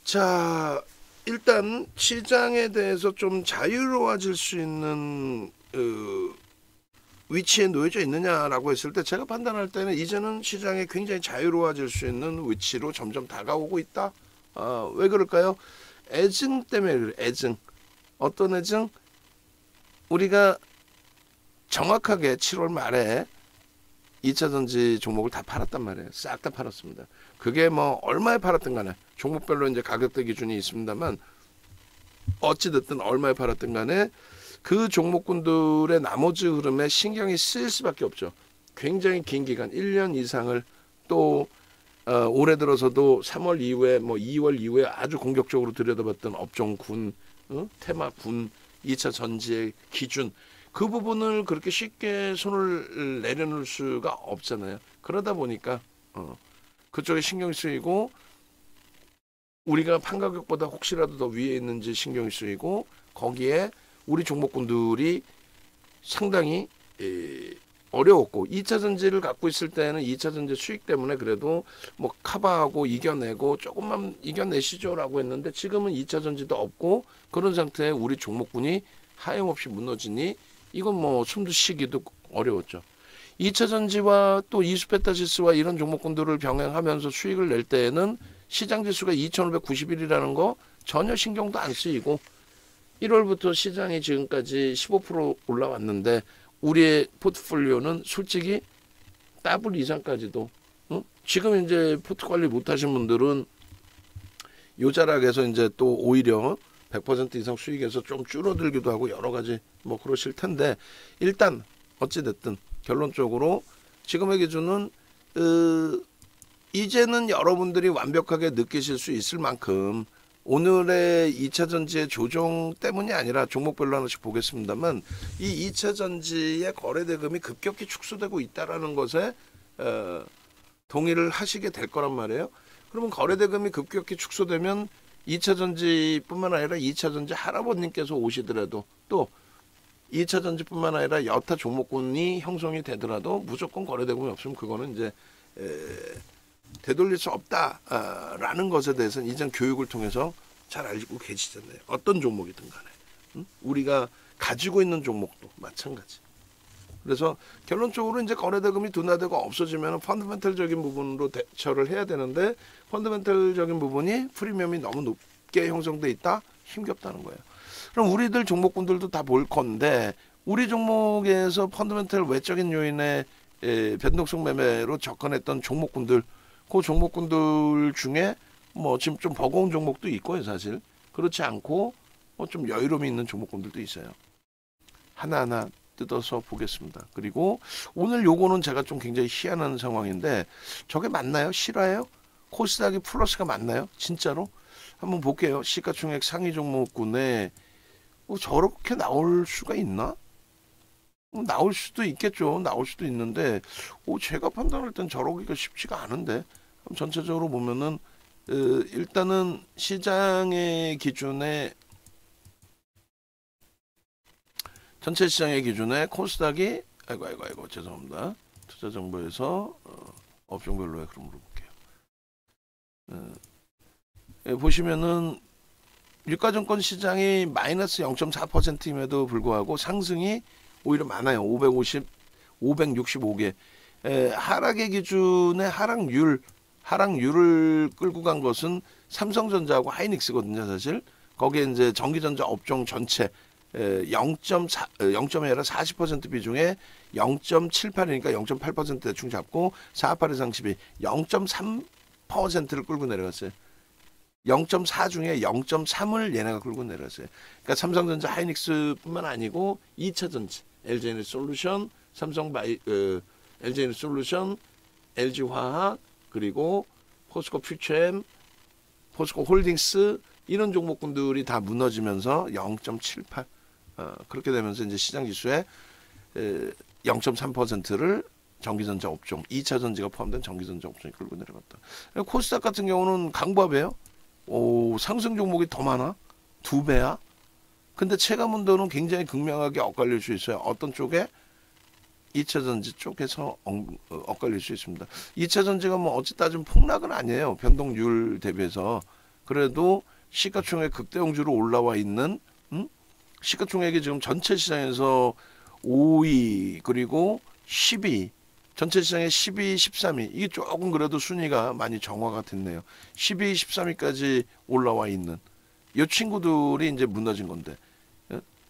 자, 일단 시장에 대해서 좀 자유로워질 수 있는 위치에 놓여져 있느냐라고 했을 때 제가 판단할 때는 이제는 시장이 굉장히 자유로워질 수 있는 위치로 점점 다가오고 있다. 왜 그럴까요? 애증 때문에 그래요. 애증. 어떤 애증? 우리가 정확하게 7월 말에 2차전지 종목을 다 팔았단 말이에요. 싹 다 팔았습니다. 그게 뭐 얼마에 팔았든 간에 종목별로 이제 가격대 기준이 있습니다만 어찌됐든 얼마에 팔았든 간에 그 종목군들의 나머지 흐름에 신경이 쓰일 수밖에 없죠. 굉장히 긴 기간 1년 이상을 또 올해 들어서도 3월 이후에 뭐 2월 이후에 아주 공격적으로 들여다봤던 업종군, 테마군, 2차 전지의 기준 그 부분을 그렇게 쉽게 손을 내려놓을 수가 없잖아요. 그러다 보니까 그쪽에 신경이 쓰이고 우리가 판가격보다 혹시라도 더 위에 있는지 신경이 쓰이고 거기에 우리 종목군들이 상당히 어려웠고 2차 전지를 갖고 있을 때는 2차 전지 수익 때문에 그래도 뭐 커버하고 이겨내고 조금만 이겨내시죠라고 했는데 지금은 2차 전지도 없고 그런 상태에 우리 종목군이 하염없이 무너지니 이건 뭐 숨도 쉬기도 어려웠죠. 2차 전지와 또 이수페타시스와 이런 종목군들을 병행하면서 수익을 낼 때에는 시장 지수가 2591이라는 거 전혀 신경도 안 쓰이고 1월부터 시장이 지금까지 15% 올라왔는데 우리의 포트폴리오는 솔직히 더블 이상까지도 지금 이제 포트 관리 못하신 분들은 요자락에서 이제 또 오히려 100% 이상 수익에서 좀 줄어들기도 하고 여러 가지 뭐 그러실 텐데 일단 어찌됐든 결론적으로 지금의 기준은 이제는 여러분들이 완벽하게 느끼실 수 있을 만큼 오늘의 2차 전지의 조정 때문이 아니라 종목별로 하나씩 보겠습니다만 이 2차 전지의 거래 대금이 급격히 축소되고 있다라는 것에 동의를 하시게 될 거란 말이에요. 그러면 거래 대금이 급격히 축소되면 2차 전지뿐만 아니라 2차 전지 할아버님께서 오시더라도 또 2차 전지뿐만 아니라 여타 종목군이 형성이 되더라도 무조건 거래 대금이 없으면 그거는 이제 되돌릴 수 없다라는 것에 대해서는 이전 교육을 통해서 잘 알고 계시잖아요. 어떤 종목이든 간에 우리가 가지고 있는 종목도 마찬가지. 그래서 결론적으로 이제 거래대금이 둔화되고 없어지면 펀더멘털적인 부분으로 대처를 해야 되는데 펀더멘털적인 부분이 프리미엄이 너무 높게 형성돼 있다? 힘겹다는 거예요. 그럼 우리들 종목군들도 다 볼 건데 우리 종목에서 펀더멘털 외적인 요인의 변동성 매매로 접근했던 종목군들 그 종목군들 중에 뭐 지금 좀 버거운 종목도 있고요. 사실 그렇지 않고 좀 여유로움이 있는 종목군들도 있어요. 하나하나 뜯어서 보겠습니다. 그리고 오늘 요거는 제가 좀 굉장히 희한한 상황인데 저게 맞나요? 실화예요? 코스닥이 플러스가 맞나요? 진짜로? 한번 볼게요. 시가총액 상위 종목군에 저렇게 나올 수가 있나? 나올 수도 있겠죠. 나올 수도 있는데 제가 판단할 땐 저러기가 쉽지가 않은데 전체적으로 보면은 일단은 시장의 기준에 전체 시장의 기준에 코스닥이 아이고 죄송합니다. 투자정보에서 업종별로의 흐름으로 볼게요. 보시면은 유가증권 시장이 마이너스 0.4%임에도 불구하고 상승이 오히려 많아요. 565개. 하락의 기준의 하락률을 끌고 간 것은 삼성전자하고 하이닉스거든요, 사실. 거기에 이제 전기전자 업종 전체 0.4, 아니라 40% 비중에 0.78이니까 0.8% 대충 잡고 48 이상 12, 0.3%를 끌고 내려갔어요. 0.4 중에 0.3을 얘네가 끌고 내려갔어요. 그러니까 삼성전자 하이닉스뿐만 아니고 2차 전지, LG에너지솔루션, LG에너지솔루션, LG화학, 그리고 포스코 퓨처엠, 포스코 홀딩스 이런 종목군들이 다 무너지면서 0.78 그렇게 되면서 이제 시장 지수의 0.3%를 전기전자 업종, 2차 전지가 포함된 전기전자 업종이 끌고 내려갔다. 코스닥 같은 경우는 강보합이에요. 상승 종목이 더 많아? 2배야? 근데 체감온도는 굉장히 극명하게 엇갈릴 수 있어요. 어떤 쪽에? 2차 전지 쪽에서 엇갈릴 수 있습니다. 2차 전지가 뭐 어찌 따지면 폭락은 아니에요. 변동률 대비해서. 그래도 시가총액 극대형주로 올라와 있는 시가총액이 지금 전체 시장에서 5위 그리고 10위 전체 시장에 12, 13위 이게 조금 그래도 순위가 많이 정화가 됐네요. 12, 13위까지 올라와 있는 이 친구들이 이제 무너진 건데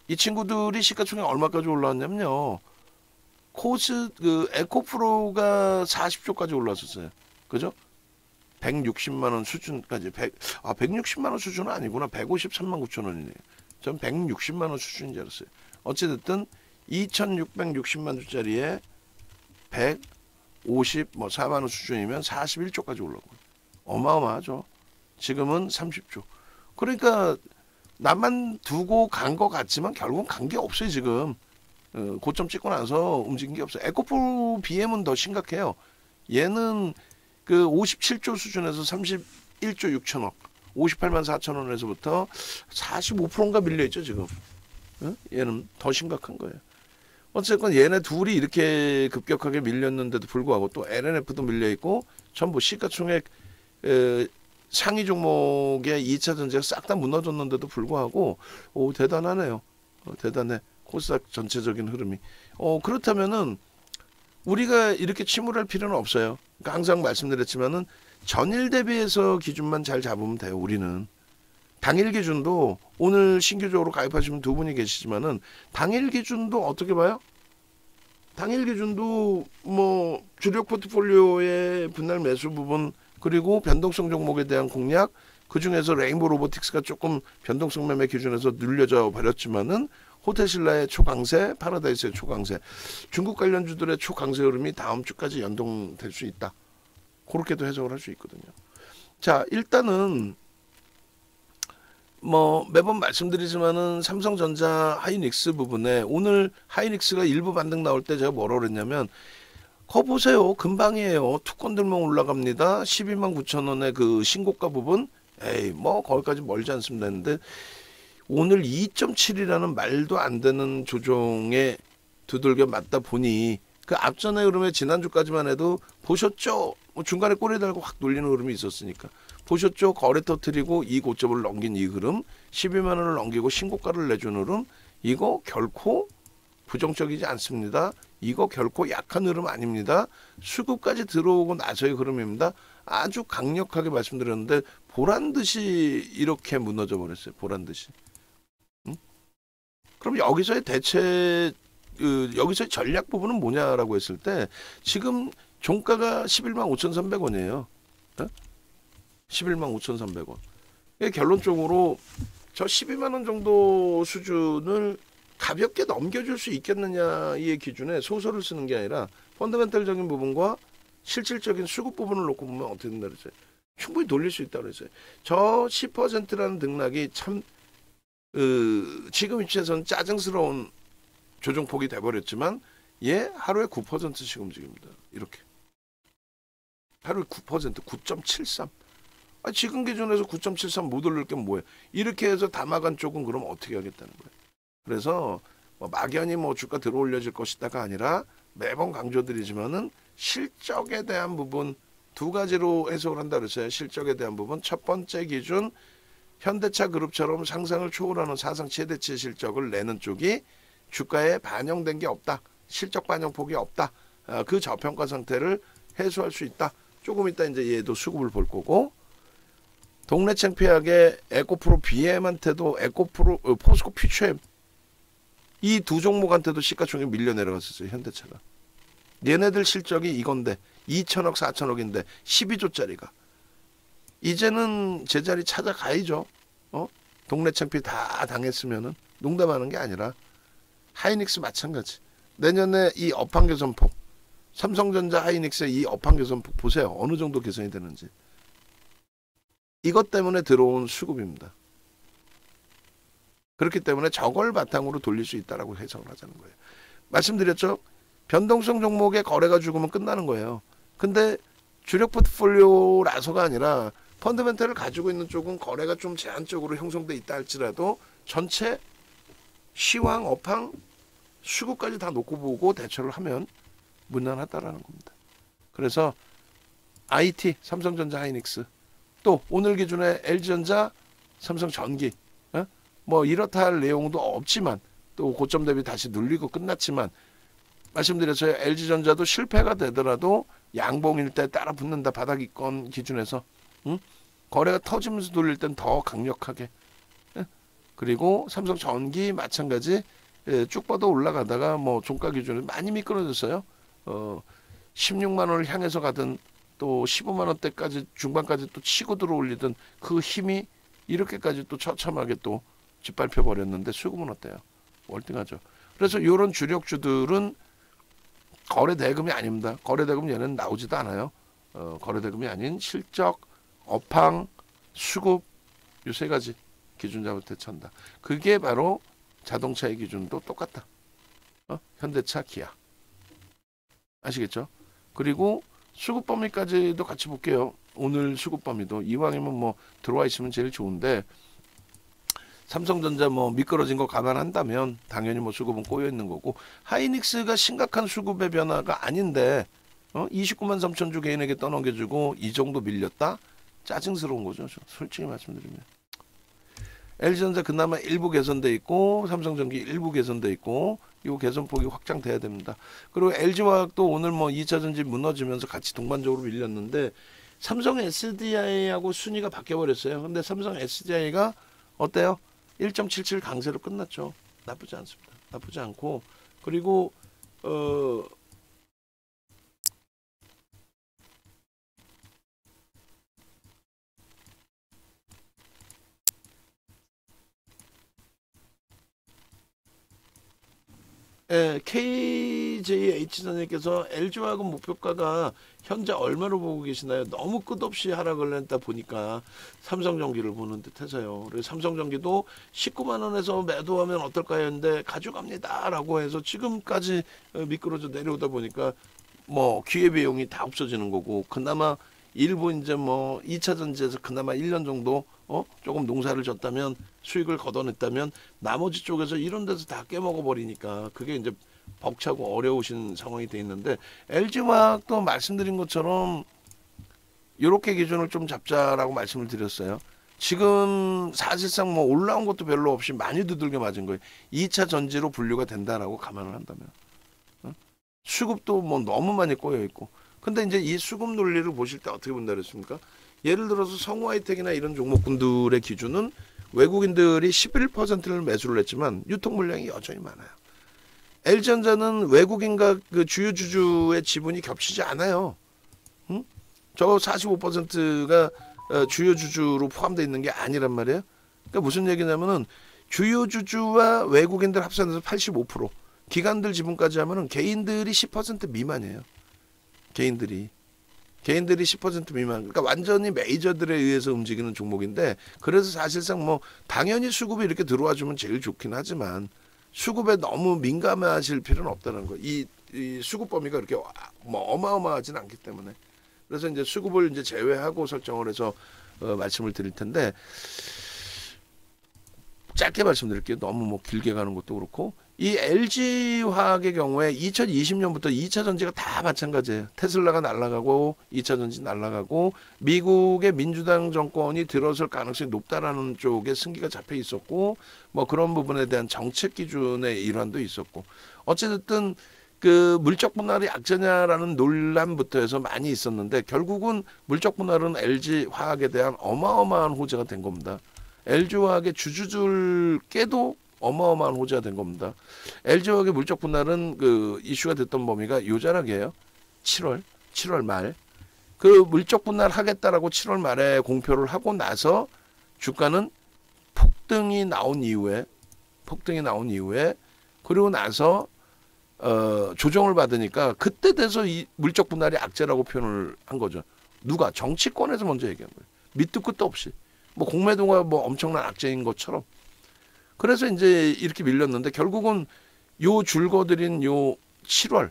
이 친구들이 시가총액 얼마까지 올라왔냐면요. 코스 그 에코프로가 40조까지 올랐었어요. 그죠? 160만 원 수준까지 160만 원 수준은 아니구나. 153만 9천 원이네요. 전 160만 원 수준인 줄 알았어요. 어찌됐든 2,660만 주짜리에 154만 원 수준이면 41조까지 올라고. 어마어마하죠. 지금은 30조. 그러니까 나만 두고 간 것 같지만 결국은 간 게 없어요 지금. 고점 찍고 나서 움직인 게 없어요. 에코프로 BM은 더 심각해요. 얘는 그 57조 수준에서 31조 6천억 58만 4천 원에서부터 45%인가 밀려있죠 지금. 얘는 더 심각한 거예요. 어쨌건 얘네 둘이 이렇게 급격하게 밀렸는데도 불구하고 또 LNF도 밀려있고 전부 시가총액 상위 종목의 2차 전지가 싹 다 무너졌는데도 불구하고 대단하네요. 대단해. 코스닥 전체적인 흐름이. 그렇다면은 우리가 이렇게 침울할 필요는 없어요. 그러니까 항상 말씀드렸지만은 전일 대비해서 기준만 잘 잡으면 돼요. 우리는 당일 기준도 오늘 신규적으로 가입하시면 두 분이 계시지만은 당일 기준도 어떻게 봐요? 당일 기준도 뭐 주력 포트폴리오의 분할 매수 부분 그리고 변동성 종목에 대한 공략 그 중에서 레인보우 로보틱스가 조금 변동성 매매 기준에서 눌려져 버렸지만은 호텔신라의 초강세, 파라다이스의 초강세, 중국 관련주들의 초강세 흐름이 다음 주까지 연동될 수 있다. 그렇게도 해석을 할 수 있거든요. 자, 일단은 뭐 매번 말씀드리지만은 삼성전자 하이닉스 부분에 오늘 하이닉스가 일부 반등 나올 때 제가 뭐라 그랬냐면 거 보세요. 금방이에요. 투건들만 올라갑니다. 12만 9천 원의 그 신고가 부분 에이 뭐 거기까지 멀지 않습니다 했는데 오늘 2.7이라는 말도 안 되는 조정에 두들겨 맞다 보니 그 앞전의 흐름에 지난주까지만 해도 보셨죠? 뭐 중간에 꼬리 달고 확 놀리는 흐름이 있었으니까 보셨죠? 거래 터트리고 이 고점을 넘긴 이 흐름 12만 원을 넘기고 신고가를 내준 흐름 이거 결코 부정적이지 않습니다. 이거 결코 약한 흐름 아닙니다. 수급까지 들어오고 나서의 흐름입니다. 아주 강력하게 말씀드렸는데 보란듯이 이렇게 무너져 버렸어요. 보란듯이. 그럼 여기서의 대체 여기서의 전략 부분은 뭐냐라고 했을 때 지금 종가가 11만 5,300원이에요. 11만 5,300원. 결론적으로 저 12만 원 정도 수준을 가볍게 넘겨줄 수 있겠느냐의 기준에 소설을 쓰는 게 아니라 펀더멘탈적인 부분과 실질적인 수급 부분을 놓고 보면 어떻게 된다 그랬어요. 충분히 돌릴 수 있다고 그랬어요. 저 10%라는 등락이 참 지금 위치에서는 짜증스러운 조정폭이 돼버렸지만 얘 하루에 9%씩 움직입니다. 이렇게 하루에 9% 9.73 지금 기준에서 9.73 못 올릴 게 뭐예요. 이렇게 해서 담아간 쪽은 그럼 어떻게 하겠다는 거예요. 그래서 막연히 주가 들어올려질 것이다가 아니라 매번 강조드리지만은 실적에 대한 부분 두 가지로 해석을 한다 그랬어요. 실적에 대한 부분 첫 번째 기준 현대차 그룹처럼 상상을 초월하는 사상 최대치 실적을 내는 쪽이 주가에 반영된 게 없다. 실적 반영폭이 없다. 그 저평가 상태를 해소할 수 있다. 조금 이따 이제 얘도 수급을 볼 거고 동네 창피하게 에코프로 BM한테도 에코프로 포스코 퓨처엠 이 두 종목한테도 시가총액 밀려 내려갔었어요. 현대차가. 얘네들 실적이 이건데 2천억 4천억인데 12조짜리가 이제는 제자리 찾아가야죠. 동네 창피 다 당했으면은 농담하는 게 아니라 하이닉스 마찬가지. 내년에 이 업황 개선폭 삼성전자 하이닉스의 이 업황 개선폭 보세요. 어느 정도 개선이 되는지. 이것 때문에 들어온 수급입니다. 그렇기 때문에 저걸 바탕으로 돌릴 수 있다라고 해석을 하자는 거예요. 말씀드렸죠? 변동성 종목의 거래가 죽으면 끝나는 거예요. 근데 주력 포트폴리오라서가 아니라 펀더멘탈을 가지고 있는 쪽은 거래가 좀 제한적으로 형성돼 있다 할지라도 전체 시황, 업황, 수급까지 다 놓고 보고 대처를 하면 무난하다라는 겁니다. 그래서 IT, 삼성전자 하이닉스 또 오늘 기준에 LG전자, 삼성전기 뭐 이렇다 할 내용도 없지만 또 고점 대비 다시 눌리고 끝났지만 말씀드렸어요. LG전자도 실패가 되더라도 양봉일 때 따라 붙는다. 바닥이권 기준에서 거래가 터지면서 돌릴 땐 더 강력하게. 그리고 삼성전기 마찬가지. 쭉 뻗어 올라가다가 뭐 종가 기준에 많이 미끄러졌어요. 16만 원을 향해서 가든 또 15만 원대까지 중반까지 또 치고 들어올리던 그 힘이 이렇게까지 또 처참하게 또 짓밟혀 버렸는데 수급은 어때요? 월등하죠. 그래서 이런 주력주들은 거래 대금이 아닙니다. 거래 대금 얘는 나오지도 않아요. 거래 대금이 아닌 실적, 업황, 수급 이 세 가지 기준 잡을 때 찬다. 그게 바로 자동차의 기준도 똑같다. 현대차, 기아. 아시겠죠? 그리고 수급 범위까지도 같이 볼게요. 오늘 수급 범위도 이왕이면 뭐 들어와 있으면 제일 좋은데 삼성전자 뭐 미끄러진 거 감안한다면 당연히 뭐 수급은 꼬여 있는 거고 하이닉스가 심각한 수급의 변화가 아닌데 29만 3천 주 개인에게 떠넘겨주고 이 정도 밀렸다? 짜증스러운 거죠. 솔직히 말씀드리면. LG전자 그나마 일부 개선돼 있고 삼성전기 일부 개선돼 있고 이 개선폭이 확장돼야 됩니다. 그리고 LG화학도 오늘 뭐 2차 전지 무너지면서 같이 동반적으로 밀렸는데 삼성 SDI하고 순위가 바뀌어버렸어요. 근데 삼성 SDI가 어때요? 1.77 강세로 끝났죠. 나쁘지 않습니다. 나쁘지 않고 그리고 KJH선생님께서 LG화학은 목표가가 현재 얼마로 보고 계시나요? 너무 끝없이 하락을 했다 보니까 삼성전기를 보는 듯해서요. 그래서 삼성전기도 19만 원에서 매도하면 어떨까요? 했는데 가져갑니다 라고 해서 지금까지 미끄러져 내려오다 보니까 뭐 기회비용이 다 없어지는 거고 그나마 일부 이제 뭐 2차 전지에서 그나마 1년 정도 조금 농사를 졌다면 수익을 걷어냈다면 나머지 쪽에서 이런 데서 다 깨먹어 버리니까 그게 이제 벅차고 어려우신 상황이 돼 있는데 LG화학도 말씀드린 것처럼 이렇게 기준을 좀 잡자라고 말씀을 드렸어요. 지금 사실상 뭐 올라온 것도 별로 없이 많이 두들겨 맞은 거예요. 2차 전지로 분류가 된다라고 감안을 한다면 수급도 뭐 너무 많이 꼬여 있고 근데 이제 이 수급 논리를 보실 때 어떻게 본다 그랬습니까? 예를 들어서 성우하이텍이나 이런 종목군들의 기준은 외국인들이 11%를 매수를 했지만 유통 물량이 여전히 많아요. LG전자는 외국인과 그 주요 주주의 지분이 겹치지 않아요. 저 45%가 주요 주주로 포함되어 있는 게 아니란 말이에요. 그러니까 무슨 얘기냐면은 주요 주주와 외국인들 합산해서 85%, 기관들 지분까지 하면은 개인들이 10% 미만이에요. 개인들이 10% 미만. 그러니까 완전히 메이저들에 의해서 움직이는 종목인데 그래서 사실상 뭐 당연히 수급이 이렇게 들어와 주면 제일 좋긴 하지만 수급에 너무 민감하실 필요는 없다는 거. 이 수급 범위가 그렇게 뭐 어마어마하진 않기 때문에. 그래서 이제 수급을 이제 제외하고 설정을 해서 말씀을 드릴 텐데 짧게 말씀드릴게요. 너무 뭐 길게 가는 것도 그렇고 이 LG화학의 경우에 2020년부터 2차 전지가 다 마찬가지예요. 테슬라가 날아가고 2차 전지 날아가고 미국의 민주당 정권이 들어설 가능성이 높다라는 쪽에 승기가 잡혀 있었고 뭐 그런 부분에 대한 정책 기준의 일환도 있었고 어쨌든 그 물적 분할이 약자냐라는 논란부터 해서 많이 있었는데 결국은 물적 분할은 LG화학에 대한 어마어마한 호재가 된 겁니다. LG화학의 주주들께도 어마어마한 호재가 된 겁니다. LG화학의 물적 분할은 그 이슈가 됐던 범위가 요자락이에요. 7월 말. 그 물적 분할 하겠다라고 7월 말에 공표를 하고 나서 주가는 폭등이 나온 이후에 그리고 나서 조정을 받으니까 그때 돼서 이 물적 분할이 악재라고 표현을 한 거죠. 누가? 정치권에서 먼저 얘기한 거예요. 밑도 끝도 없이. 뭐 공매도가 뭐 엄청난 악재인 것처럼. 그래서 이제 이렇게 밀렸는데 결국은 요 줄거드린 요 7월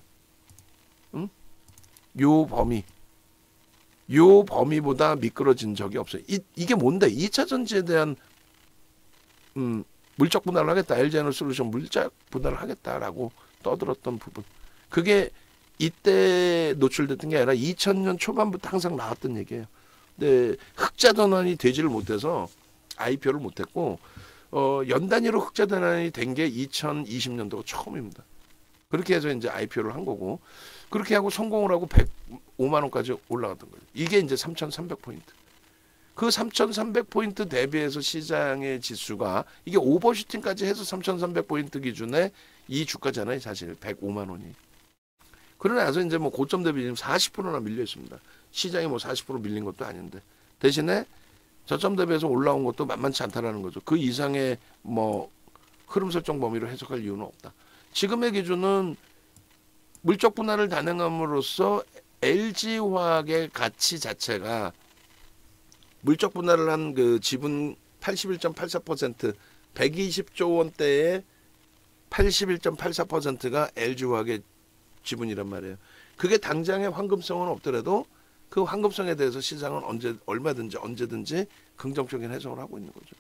요 범위보다 미끄러진 적이 없어요. 이게 뭔데? 2차 전지에 대한 물적 분할을 하겠다. LG에너지솔루션 물적 분할을 하겠다라고 떠들었던 부분. 그게 이때 노출됐던 게 아니라 2000년 초반부터 항상 나왔던 얘기예요. 근데 흑자 전환이 되지를 못해서 IPO를 못했고 연 단위로 흑자 전환이 된 게 2020년도가 처음입니다. 그렇게 해서 이제 IPO를 한 거고 그렇게 하고 성공을 하고 105만 원까지 올라갔던 거예요. 이게 이제 3,300포인트. 그 3,300포인트 대비해서 시장의 지수가 이게 오버슈팅까지 해서 3,300포인트 기준에 이 주가잖아요. 사실 105만 원이. 그러고 나서 이제 뭐 고점 대비 지금 40%나 밀려 있습니다. 시장이 뭐 40% 밀린 것도 아닌데 대신에 저점 대비해서 올라온 것도 만만치 않다라는 거죠. 그 이상의 뭐 흐름 설정 범위로 해석할 이유는 없다. 지금의 기준은 물적 분할을 단행함으로써 LG화학의 가치 자체가 물적 분할을 한 그 지분 81.84% 120조 원대의 81.84%가 LG화학의 지분이란 말이에요. 그게 당장의 황금성은 없더라도 그 황금성에 대해서 시장은 얼마든지 언제든지 긍정적인 해석을 하고 있는 거죠.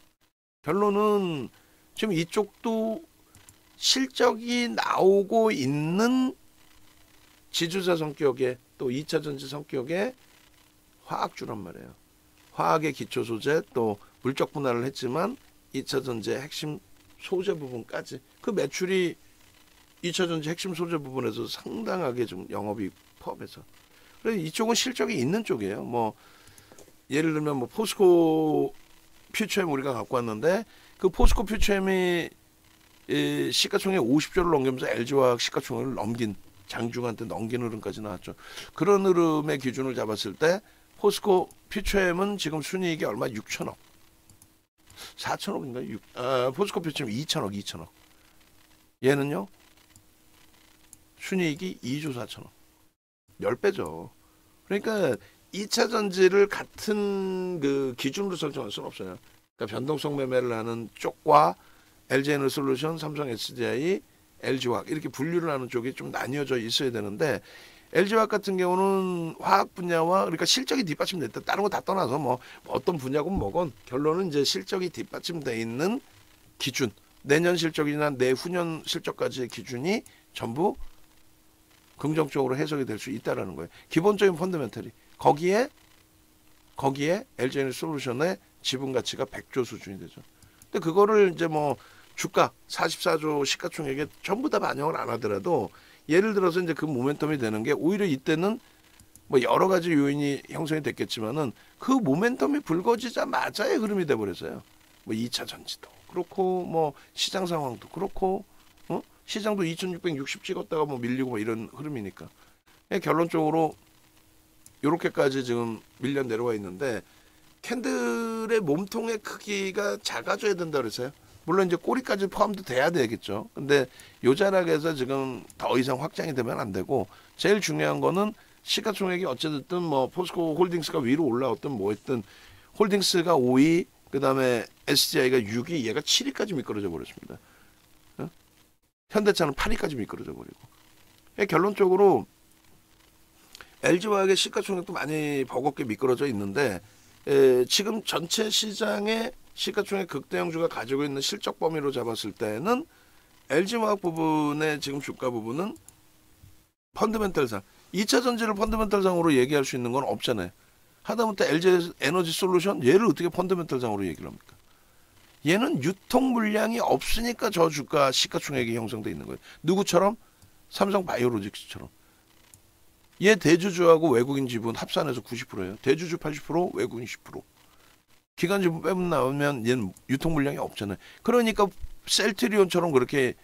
결론은 지금 이쪽도 실적이 나오고 있는 지주사 성격의 또 2차전지 성격의 화학주란 말이에요. 화학의 기초 소재 또 물적 분할을 했지만 2차전지의 핵심 소재 부분까지 그 매출이 2차전지 핵심 소재 부분에서 상당하게 좀 영업이 포함해서 그래서 이쪽은 실적이 있는 쪽이에요. 뭐 예를 들면 뭐 포스코 퓨처엠 우리가 갖고 왔는데 그 포스코 퓨처엠이 시가총액 50조를 넘기면서 LG화학 시가총액을 넘긴 장중한테 넘긴 흐름까지 나왔죠. 그런 흐름의 기준을 잡았을 때 포스코 퓨처엠은 지금 순이익이 얼마? 6천억. 4천억인가요? 포스코 퓨처엠 2천억. 얘는요? 순이익이 2조 4천억. 10배죠. 그러니까 2차 전지를 같은 그 기준으로 설정할 수는 없어요. 그러니까 변동성 매매를 하는 쪽과 LG에너솔루션, 삼성 SDI, LG화학 이렇게 분류를 하는 쪽이 좀 나뉘어져 있어야 되는데 LG화학 같은 경우는 화학 분야와 그러니까 실적이 뒷받침됐다. 다른 거 다 떠나서 뭐 어떤 분야건 뭐건 결론은 이제 실적이 뒷받침돼 있는 기준, 내년 실적이나 내후년 실적까지의 기준이 전부 긍정적으로 해석이 될 수 있다라는 거예요. 기본적인 펀더멘털이 거기에 LG에너솔루션의 지분 가치가 100조 수준이 되죠. 근데 그거를 이제 뭐 주가 44조 시가총액에 전부 다 반영을 안 하더라도 예를 들어서 이제 그 모멘텀이 되는 게 오히려 이때는 뭐 여러 가지 요인이 형성이 됐겠지만은 그 모멘텀이 불거지자마자의 흐름이 돼 버렸어요. 뭐 2차 전지도 그렇고 뭐 시장 상황도 그렇고 시장도 2660 찍었다가 뭐 밀리고 뭐 이런 흐름이니까 결론적으로 이렇게까지 지금 밀려 내려와 있는데 캔들의 몸통의 크기가 작아져야 된다 그랬어요. 물론 이제 꼬리까지 포함도 돼야 되겠죠. 근데 요 자락에서 지금 더 이상 확장이 되면 안 되고 제일 중요한 거는 시가총액이 어쨌든 뭐 포스코 홀딩스가 위로 올라왔든 뭐 했든 홀딩스가 5위 그다음에 SDI가 6위 얘가 7위까지 미끄러져 버렸습니다. 현대차는 8위까지 미끄러져 버리고 결론적으로 LG화학의 시가총액도 많이 버겁게 미끄러져 있는데 지금 전체 시장의 시가총액 극대형주가 가지고 있는 실적 범위로 잡았을 때는 LG화학 부분의 지금 주가 부분은 펀더멘털상 2차 전지를 펀더멘털상으로 얘기할 수 있는 건 없잖아요. 하다못해 LG 에너지 솔루션 얘를 어떻게 펀더멘털상으로 얘기를 합니까? 얘는 유통 물량이 없으니까 저 주가 시가총액이 형성돼 있는 거예요. 누구처럼? 삼성 바이오로직스처럼. 얘 대주주하고 외국인 지분 합산해서 90%예요. 대주주 80%, 외국인 10%. 기관 지분 빼면 나오면 얘는 유통 물량이 없잖아요. 그러니까 셀트리온처럼 그렇게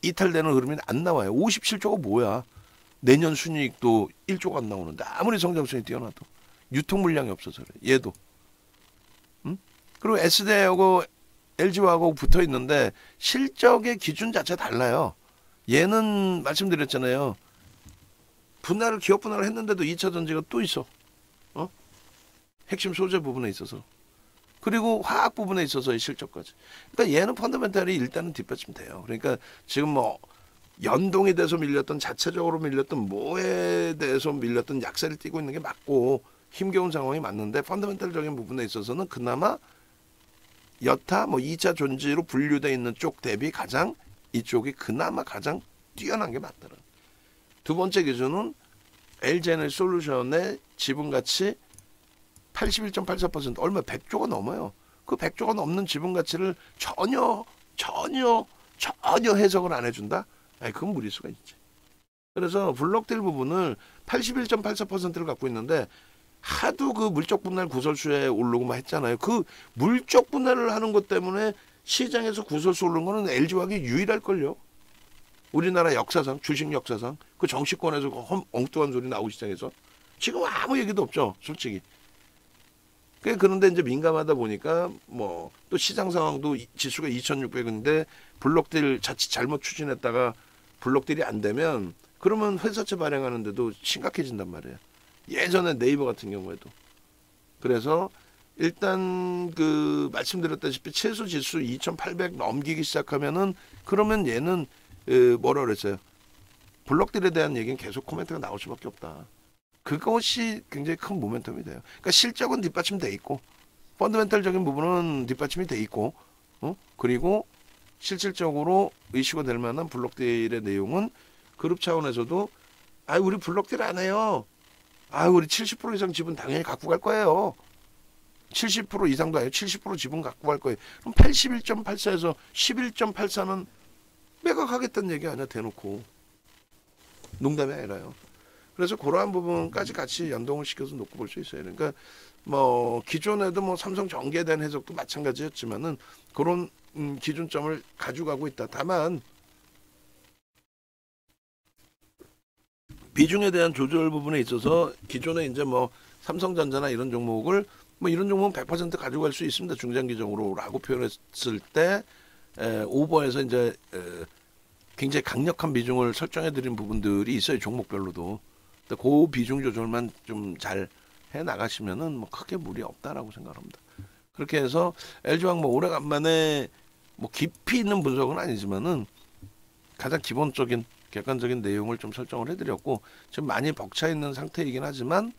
이탈되는 흐름이 안 나와요. 57조가 뭐야? 내년 순이익도 1조가 안 나오는데 아무리 성장성이 뛰어나도 유통 물량이 없어서 그래. 얘도. 그리고 SDI하고 LG화학하고 붙어 있는데 실적의 기준 자체 달라요. 얘는 말씀드렸잖아요. 기업 분할을 했는데도 2차 전지가 또 있어. 핵심 소재 부분에 있어서. 그리고 화학 부분에 있어서의 실적까지. 그러니까 얘는 펀더멘탈이 일단은 뒷받침돼요. 그러니까 지금 뭐 연동이 돼서 밀렸던 자체적으로 밀렸던 뭐에 대해서 밀렸던 약세를 띠고 있는 게 맞고 힘겨운 상황이 맞는데 펀더멘탈적인 부분에 있어서는 그나마 여타 뭐 2차 전지로 분류되어 있는 쪽 대비 이쪽이 그나마 가장 뛰어난 게 맞더라. 두 번째 기준은 LG에너지솔루션의 지분 가치 81.84% 얼마 100조가 넘어요. 그 100조가 넘는 지분 가치를 전혀 해석을 안 해준다? 아니, 그건 무리수가 있지. 그래서 블록딜 부분을 81.84%를 갖고 있는데 하도 그 물적 분할 구설수에 오르고만 했잖아요. 그 물적 분할을 하는 것 때문에 시장에서 구설수 오른 거는 LG화학이 유일할걸요. 우리나라 역사상, 주식 역사상 그 정치권에서 엉뚱한 소리 나오기 시작해서 지금 아무 얘기도 없죠, 솔직히. 그런데 이제 민감하다 보니까 뭐 또 시장 상황도 지수가 2,600인데 블록딜 자칫 잘못 추진했다가 블록딜이 안 되면 그러면 회사채 발행하는데도 심각해진단 말이에요. 예전에 네이버 같은 경우에도. 그래서 일단 그 말씀드렸다시피 최소 지수 2,800 넘기기 시작하면은 그러면 얘는 뭐라 그랬어요? 블록딜에 대한 얘기는 계속 코멘트가 나올 수밖에 없다. 그것이 굉장히 큰 모멘텀이 돼요. 그러니까 실적은 뒷받침돼 있고 펀더멘탈적인 부분은 뒷받침이 돼 있고 그리고 실질적으로 이슈가 될 만한 블록딜의 내용은 그룹 차원에서도 우리 블록딜 안 해요. 우리 70% 이상 지분 당연히 갖고 갈 거예요. 70% 이상도 아니에요. 70% 지분 갖고 갈 거예요. 그럼 81.84에서 11.84는 매각하겠다는 얘기 아니야, 대놓고. 농담이 아니라요. 그래서 그러한 부분까지 같이 연동을 시켜서 놓고 볼 수 있어요. 그러니까 뭐 기존에도 뭐 삼성 전기에 대한 해석도 마찬가지였지만은 그런 기준점을 가져가고 있다. 다만 비중에 대한 조절 부분에 있어서 기존에 이제 뭐 삼성전자나 이런 종목을 뭐 이런 종목은 100% 가져갈 수 있습니다. 중장기적으로라고 표현했을 때 오버해서 이제 굉장히 강력한 비중을 설정해 드린 부분들이 있어요. 종목별로도. 그 비중 조절만 좀 잘 해 나가시면은 뭐 크게 무리 없다라고 생각합니다. 그렇게 해서 LG화학 뭐 오래간만에 뭐 깊이 있는 분석은 아니지만은 가장 기본적인 객관적인 내용을 좀 설정을 해드렸고 지금 많이 벅차 있는 상태이긴 하지만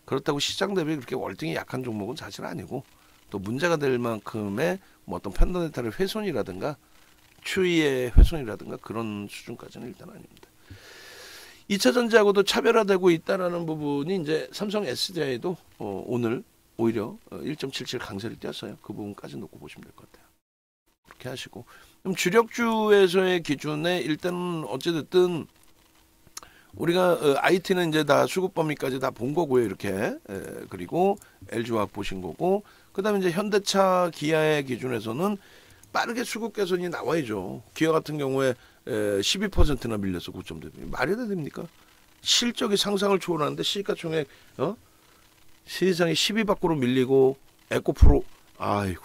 그렇다고 시장 대비 그렇게 월등히 약한 종목은 사실 아니고 또 문제가 될 만큼의 뭐 어떤 펀더멘탈의 훼손이라든가 추이의 훼손이라든가 그런 수준까지는 일단 아닙니다. 2차 전지하고도 차별화되고 있다라는 부분이 이제 삼성 SDI도 오늘 오히려 1.77 강세를 띄었어요. 그 부분까지 놓고 보시면 될 것 같아요. 그렇게 하시고 그럼 주력주에서의 기준에 일단은 어찌됐든 우리가 IT는 이제 다 수급 범위까지 다 본 거고요. 이렇게 그리고 LG화학 보신 거고 그다음에 이제 현대차 기아의 기준에서는 빠르게 수급 개선이 나와야죠. 기아 같은 경우에 12%나 밀렸어. 9점 대비. 말이 됩니까? 실적이 상상을 초월하는데 시가총액 세상에 10위 밖으로 밀리고 에코프로 아이고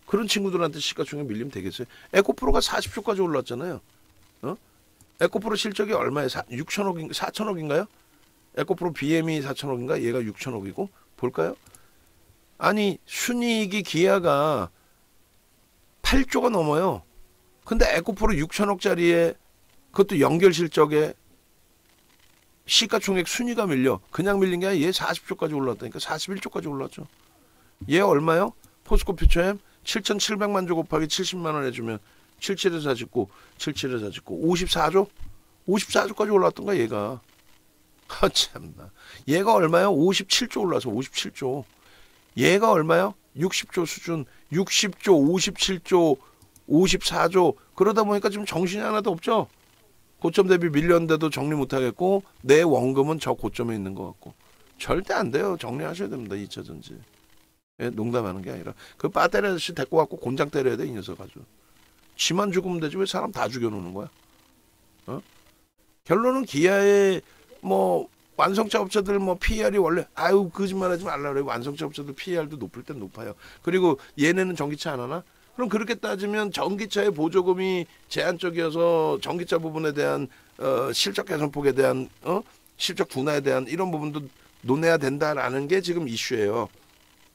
그런 친구들한테 시가총액 밀리면 되겠어요. 에코프로가 40조까지 올랐잖아요. 에코프로 실적이 얼마에 6천억인가 4천억인가요? 에코프로 BM이 4천억인가? 얘가 6천억이고 볼까요? 아니 순이익이 기아가 8조가 넘어요. 근데 에코프로 6천억짜리에 그것도 연결 실적에 시가총액 순위가 밀려 그냥 밀린 게 아니라 얘 40조까지 올랐다니까 41조까지 올랐죠. 얘 얼마요? 포스코 퓨처엠 7,700만 조 곱하기 70만 원 해주면 77에서 49, 77에서 49, 54조? 54조까지 올랐던가 얘가. 참나. 얘가 얼마요? 57조 올라서 57조. 얘가 얼마요? 60조 수준, 60조, 57조, 54조. 그러다 보니까 지금 정신이 하나도 없죠. 고점 대비 밀렸는데도 정리 못하겠고 내 원금은 저 고점에 있는 것 같고. 절대 안 돼요. 정리하셔야 됩니다. 2차 전지. 예, 농담하는 게 아니라 그 빠떼리 아저씨 데리고 갖고 곤장 때려야 돼. 이 녀석 아주. 지만 죽으면 되지 왜 사람 다 죽여놓는 거야? 결론은 기아의 뭐 완성차 업체들 뭐 PER이 원래 거짓말하지 말라 그래. 완성차 업체들 PER도 높을 땐 높아요. 그리고 얘네는 전기차 안 하나? 그럼 그렇게 따지면 전기차의 보조금이 제한적이어서 전기차 부분에 대한 실적 개선폭에 대한 실적 둔화에 대한 이런 부분도 논해야 된다라는 게 지금 이슈예요.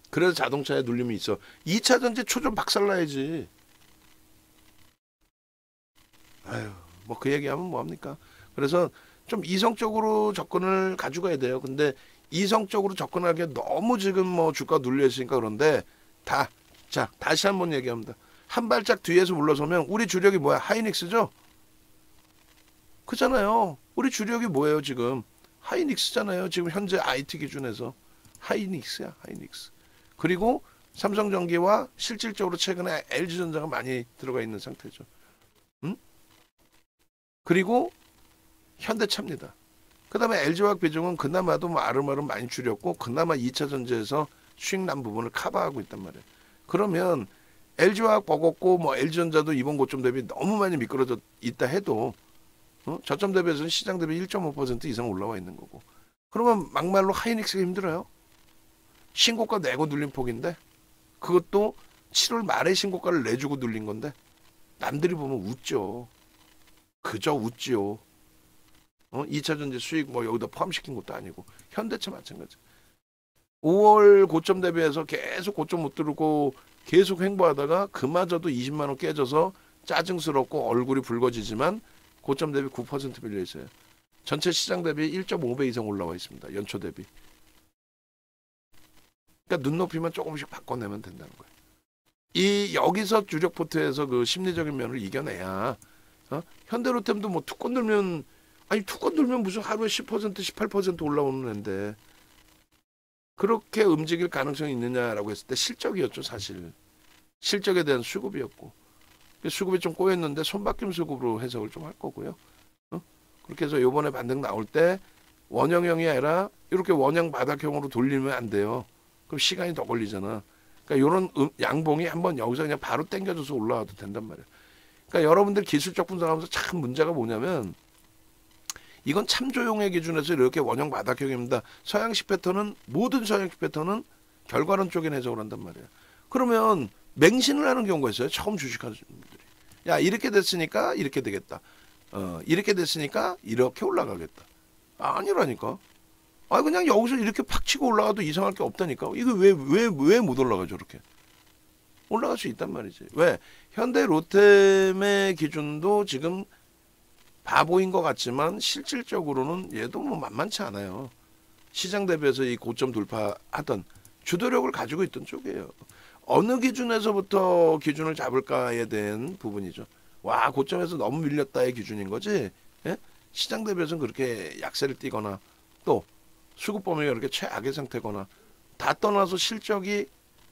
그래서 자동차에 눌림이 있어. 2차 전지 초점 박살나야지. 뭐 그 얘기하면 뭐합니까? 그래서 좀 이성적으로 접근을 가져가야 돼요. 근데 이성적으로 접근하기에 너무 지금 뭐 주가 눌려있으니까 그런데 다시 한번 얘기합니다. 한 발짝 뒤에서 물러서면 우리 주력이 뭐야? 하이닉스죠? 그잖아요. 우리 주력이 뭐예요 지금? 하이닉스잖아요. 지금 현재 IT 기준에서. 하이닉스야, 하이닉스. 그리고 삼성전기와 실질적으로 최근에 LG전자가 많이 들어가 있는 상태죠. 그리고 현대차입니다. 그 다음에 LG화학 비중은 그나마도 뭐 아름아름 많이 줄였고 그나마 2차 전지에서 수익 난 부분을 커버하고 있단 말이에요. 그러면 LG화학 버겁고 뭐 LG전자도 이번 고점 대비 너무 많이 미끄러져 있다 해도 저점 대비해서는 시장 대비 1.5% 이상 올라와 있는 거고. 그러면 막말로 하이닉스가 힘들어요. 신고가 내고 눌린 폭인데 그것도 7월 말에 신고가를 내주고 눌린 건데 남들이 보면 웃죠. 그저 웃지요. 2차 전지 수익 뭐 여기다 포함시킨 것도 아니고 현대차 마찬가지. 5월 고점 대비해서 계속 고점 못 들고 계속 횡보하다가 그마저도 20만 원 깨져서 짜증스럽고 얼굴이 붉어지지만 고점 대비 9% 밀려 있어요. 전체 시장 대비 1.5배 이상 올라와 있습니다. 연초 대비. 그러니까 눈높이만 조금씩 바꿔내면 된다는 거예요. 이 여기서 주력 포트에서 그 심리적인 면을 이겨내야 현대로템도 뭐 투건 들면 무슨 하루에 10% 18% 올라오는 앤데 그렇게 움직일 가능성이 있느냐라고 했을 때 실적이었죠. 사실 실적에 대한 수급이었고 수급이 좀 꼬였는데 손바뀜 수급으로 해석을 좀 할 거고요. 그렇게 해서 요번에 반등 나올 때 원형형이 아니라 이렇게 원형 바닥형으로 돌리면 안 돼요. 그럼 시간이 더 걸리잖아. 그러니까 이런 양봉이 한번 여기서 그냥 바로 당겨줘서 올라와도 된단 말이에요. 그러니까 여러분들 기술적 분석하면서 참 문제가 뭐냐면 이건 참조용의 기준에서 이렇게 원형 바닥형입니다. 서양식 패턴은 모든 서양식 패턴은 결과론 쪽에 해석을 한단 말이에요. 그러면 맹신을 하는 경우가 있어요. 처음 주식하는 분들이. 야 이렇게 됐으니까 이렇게 되겠다. 이렇게 됐으니까 이렇게 올라가겠다. 아니라니까. 그냥 여기서 이렇게 팍 치고 올라가도 이상할 게 없다니까. 이거 왜 못 올라가 저렇게. 올라갈 수 있단 말이지. 왜? 현대 로템의 기준도 지금 바보인 것 같지만 실질적으로는 얘도 뭐 만만치 않아요. 시장 대비해서 이 고점 돌파하던 주도력을 가지고 있던 쪽이에요. 어느 기준에서부터 기준을 잡을까에 대한 부분이죠. 와 고점에서 너무 밀렸다의 기준인 거지. 예? 시장 대비해서는 그렇게 약세를 띠거나 또 수급 범위가 그렇게 최악의 상태거나 다 떠나서 실적이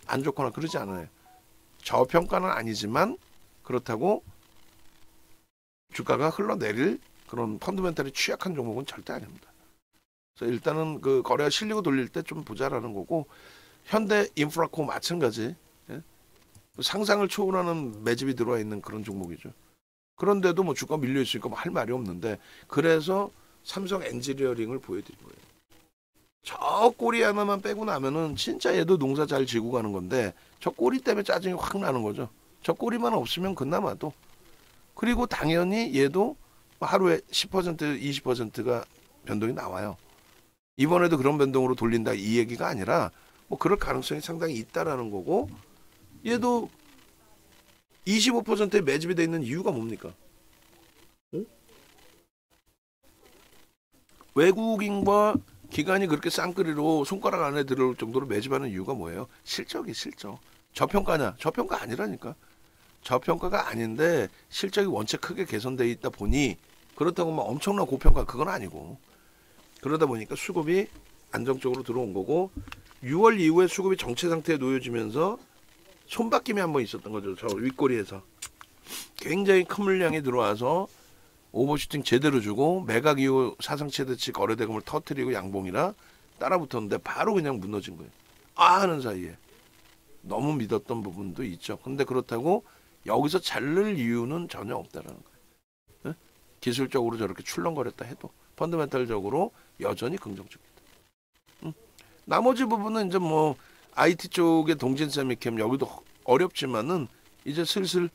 안 좋거나 그러지 않아요. 저평가는 아니지만 그렇다고 주가가 흘러내릴 그런 펀드멘탈이 취약한 종목은 절대 아닙니다. 그래서 일단은 그 거래가 실리고 돌릴 때 좀 보자라는 거고 현대 인프라코 마찬가지. 예? 상상을 초월하는 매집이 들어와 있는 그런 종목이죠. 그런데도 뭐 주가 밀려 있으니까 뭐 할 말이 없는데 그래서 삼성 엔지니어링을 보여드린 거예요. 저 꼬리 하나만 빼고 나면은 진짜 얘도 농사 잘 지고 가는 건데 저 꼬리 때문에 짜증이 확 나는 거죠. 저 꼬리만 없으면 그나마도. 그리고 당연히 얘도 하루에 10% 20%가 변동이 나와요. 이번에도 그런 변동으로 돌린다 이 얘기가 아니라 뭐 그럴 가능성이 상당히 있다라는 거고 얘도 25%에 매집이 돼 있는 이유가 뭡니까? 응? 외국인과 기관이 그렇게 쌍끌이로 손가락 안에 들어올 정도로 매집하는 이유가 뭐예요? 실적이 실적. 저평가냐? 저평가 아니라니까. 저평가가 아닌데 실적이 원체 크게 개선돼 있다 보니 그렇다고 막 엄청난 고평가 그건 아니고 그러다 보니까 수급이 안정적으로 들어온 거고 6월 이후에 수급이 정체 상태에 놓여지면서 손바뀜이 한번 있었던 거죠. 저 윗꼬리에서 굉장히 큰 물량이 들어와서 오버슈팅 제대로 주고 매각 이후 사상 최대치 거래대금을 터뜨리고 양봉이라 따라붙었는데 바로 그냥 무너진 거예요. 하는 사이에 너무 믿었던 부분도 있죠. 근데 그렇다고 여기서 자를 이유는 전혀 없다라는 거예요. 네? 기술적으로 저렇게 출렁거렸다 해도 펀더멘탈적으로 여전히 긍정적이다. 나머지 부분은 이제 뭐 IT 쪽의 동진 세미캠 여기도 어렵지만은 이제 슬슬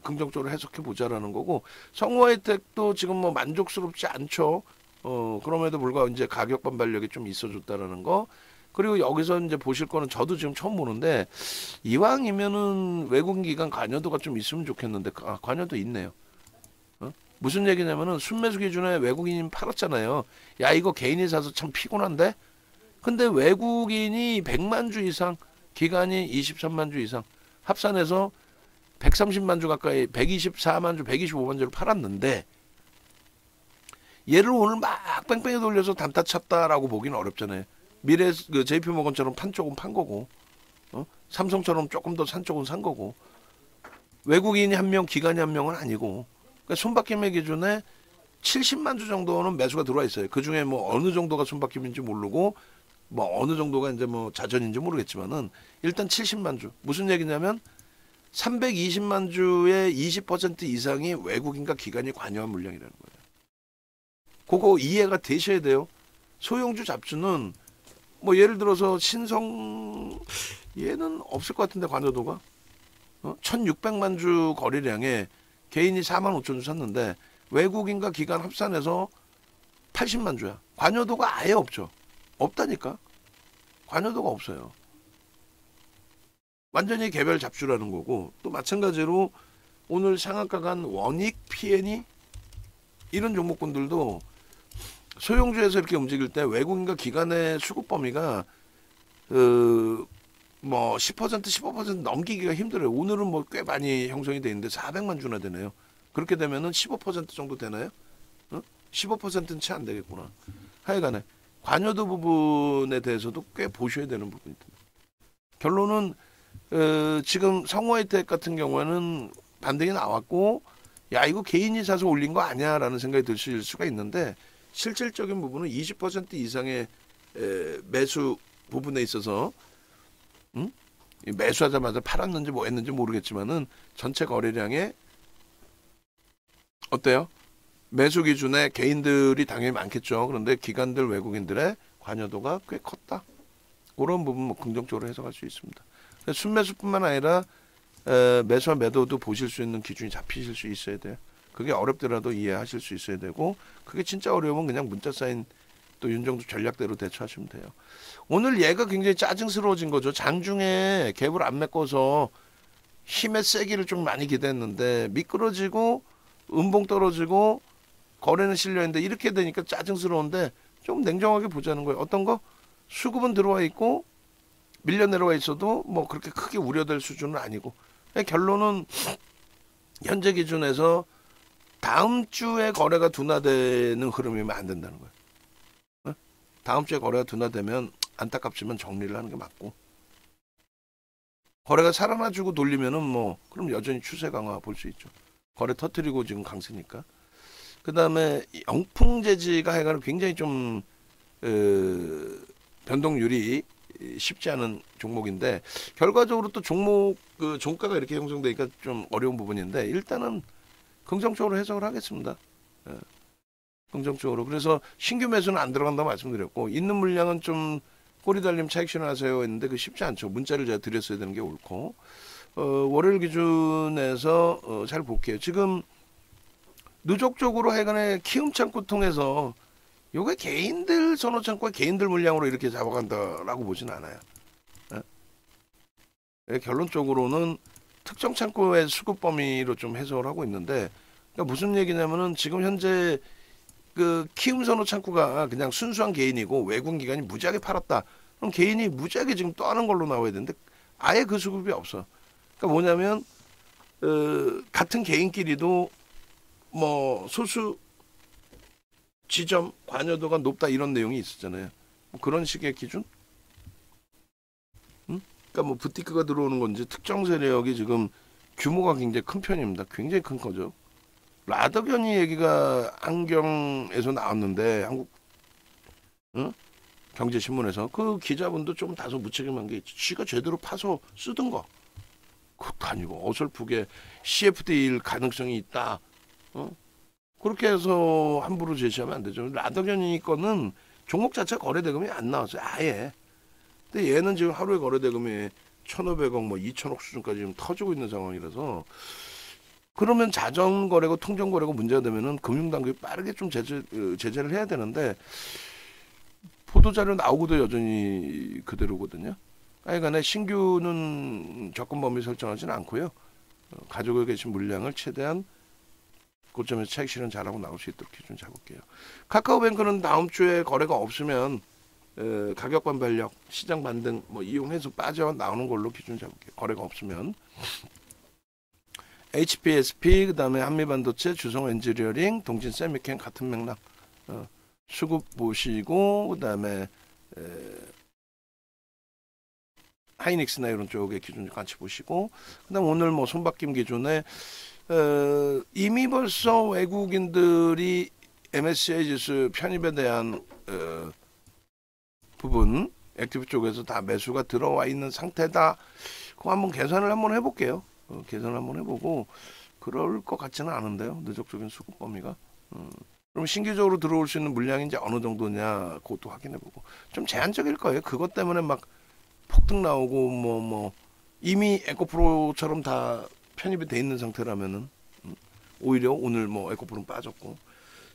긍정적으로 해석해 보자라는 거고 성우 혜택도 지금 뭐 만족스럽지 않죠. 그럼에도 불구하고 이제 가격 반발력이 좀 있어줬다라는 거. 그리고 여기서 이제 보실 거는 저도 지금 처음 보는데 이왕이면은 외국인 기관 관여도가 좀 있으면 좋겠는데 관여도 있네요. 무슨 얘기냐면은 순매수 기준에 외국인이 팔았잖아요. 야 이거 개인이 사서 참 피곤한데. 근데 외국인이 100만 주 이상, 기관이 23만 주 이상 합산해서 130만 주 가까이 124만 주, 125만 주를 팔았는데 얘를 오늘 막 뺑뺑이 돌려서 단타 쳤다라고 보기는 어렵잖아요. 미래 그 JP모건처럼 판 쪽은 판 거고, 삼성처럼 조금 더 산 쪽은 산 거고, 외국인이 한 명, 기관이 한 명은 아니고, 그러니까 손바뀜의 기준에 70만 주 정도는 매수가 들어와 있어요. 그 중에 뭐 어느 정도가 손바뀜인지 모르고, 뭐 어느 정도가 이제 뭐 자전인지 모르겠지만은 일단 70만 주. 무슨 얘기냐면 320만 주의 20% 이상이 외국인과 기관이 관여한 물량이라는 거예요. 그거 이해가 되셔야 돼요. 소형주 잡주는 뭐 예를 들어서 신성 얘는 없을 것 같은데 관여도가 1600만 주 거래량에 개인이 4만 5천 주 샀는데 외국인과 기관 합산해서 80만 주야. 관여도가 아예 없죠. 없다니까. 관여도가 없어요. 완전히 개별 잡주라는 거고, 또 마찬가지로 오늘 상한가 간 원익, PN이 이런 종목군들도 소형주에서 이렇게 움직일 때 외국인과 기관의 수급 범위가 뭐 10% 15% 넘기기가 힘들어요. 오늘은 뭐 꽤 많이 형성이 돼 있는데 400만 주나 되네요. 그렇게 되면은 15% 정도 되나요? 15%는 채 안 되겠구나. 하여간에 관여도 부분에 대해서도 꽤 보셔야 되는 부분입니다. 결론은 지금 성호하이텍 같은 경우에는 반등이 나왔고, 야 이거 개인이 사서 올린 거 아니야라는 생각이 드실 수가 있는데, 실질적인 부분은 20% 이상의 매수 부분에 있어서 매수하자마자 팔았는지 뭐 했는지 모르겠지만은 전체 거래량에 어때요? 매수 기준에 개인들이 당연히 많겠죠. 그런데 기관들 외국인들의 관여도가 꽤 컸다. 그런 부분 뭐 긍정적으로 해석할 수 있습니다. 순매수뿐만 아니라 매수와 매도도 보실 수 있는 기준이 잡히실 수 있어야 돼요. 그게 어렵더라도 이해하실 수 있어야 되고, 그게 진짜 어려우면 그냥 문자 사인 또 윤정수 전략대로 대처하시면 돼요. 오늘 얘가 굉장히 짜증스러워진 거죠. 장중에 갭을 안 메꿔서 힘의 세기를 좀 많이 기대했는데 미끄러지고 음봉 떨어지고 거래는 실려있는데 이렇게 되니까 짜증스러운데 좀 냉정하게 보자는 거예요. 어떤 거? 수급은 들어와 있고 밀려 내려와 있어도 뭐 그렇게 크게 우려될 수준은 아니고, 결론은 현재 기준에서 다음 주에 거래가 둔화되는 흐름이면 안 된다는 거예요. 다음 주에 거래가 둔화되면 안타깝지만 정리를 하는 게 맞고, 거래가 살아나주고 돌리면은 뭐 그럼 여전히 추세 강화 볼 수 있죠. 거래 터트리고 지금 강세니까. 그 다음에 영풍재지가 하여간 굉장히 좀 변동률이 쉽지 않은 종목인데, 결과적으로 또 종목 그 종가가 이렇게 형성되니까 좀 어려운 부분인데, 일단은 긍정적으로 해석을 하겠습니다. 긍정적으로. 그래서 신규 매수는 안 들어간다고 말씀드렸고, 있는 물량은 좀 꼬리 달림 차익 실현하세요 했는데 그 쉽지 않죠. 문자를 제가 드렸어야 되는 게 옳고, 월요일 기준에서 잘 볼게요. 지금 누적적으로 하여간에 키움 창구 통해서 요게 개인들 선호 창구가 개인들 물량으로 이렇게 잡아간다라고 보진 않아요. 결론적으로는 특정 창구의 수급 범위로 좀 해석을 하고 있는데, 그러니까 무슨 얘기냐면은 지금 현재 그 키움 선호 창구가 그냥 순수한 개인이고 외국 기관이 무지하게 팔았다. 그럼 개인이 무지하게 지금 떠는 걸로 나와야 되는데 아예 그 수급이 없어. 그러니까 뭐냐면 같은 개인끼리도 뭐 소수 지점 관여도가 높다 이런 내용이 있었잖아요. 뭐 그런 식의 기준? 그러니까 뭐 부티크가 들어오는 건지 특정 세력이 지금 규모가 굉장히 큰 편입니다. 굉장히 큰 거죠. 라더견이 얘기가 안경에서 나왔는데 한국 경제신문에서 그 기자분도 좀 다소 무책임한 게 쥐가 제대로 파서 쓰던 거 그것도 아니고 어설프게 CFD일 가능성이 있다. 그렇게 해서 함부로 제시하면 안 되죠. 라더견이 거는 종목 자체 거래 대금이 안 나왔어요. 아예. 근데 얘는 지금 하루에 거래 대금이 1,500억 뭐 2,000억 수준까지 지금 터지고 있는 상황이라서, 그러면 자전 거래고 통정 거래고 문제가 되면은 금융당국이 빠르게 좀 제재를 해야 되는데, 보도자료 나오고도 여전히 그대로거든요. 하여간에 신규는 접근 범위 설정하지는 않고요. 가지고 계신 물량을 최대한 고점에서 차익 실현 잘하고 나올 수 있도록 기준 잡을게요. 카카오뱅크는 다음 주에 거래가 없으면 가격 반발력, 시장 반등 뭐 이용해서 빠져나오는 걸로 기준 잡을게요. 거래가 없으면. HPSP, 그 다음에 한미반도체, 주성엔지니어링, 동진세미캠 같은 맥락 수급 보시고, 그 다음에 하이닉스나 이런 쪽의 기준 같이 보시고, 그다음 오늘 뭐 손바뀜 기준에 이미 벌써 외국인들이 MSCI 지수 편입에 대한 부분 액티브 쪽에서 다 매수가 들어와 있는 상태다. 그거 한번 계산을 한번 해볼게요. 계산을 한번 해보고 그럴 것 같지는 않은데요. 누적적인 수급 범위가. 그럼 신규적으로 들어올 수 있는 물량이 이제 어느 정도냐 그것도 확인해보고 좀 제한적일 거예요. 그것 때문에 막 폭등 나오고 뭐 이미 에코프로처럼 다 편입이 돼 있는 상태라면은 오히려 오늘 뭐 에코프로는 빠졌고,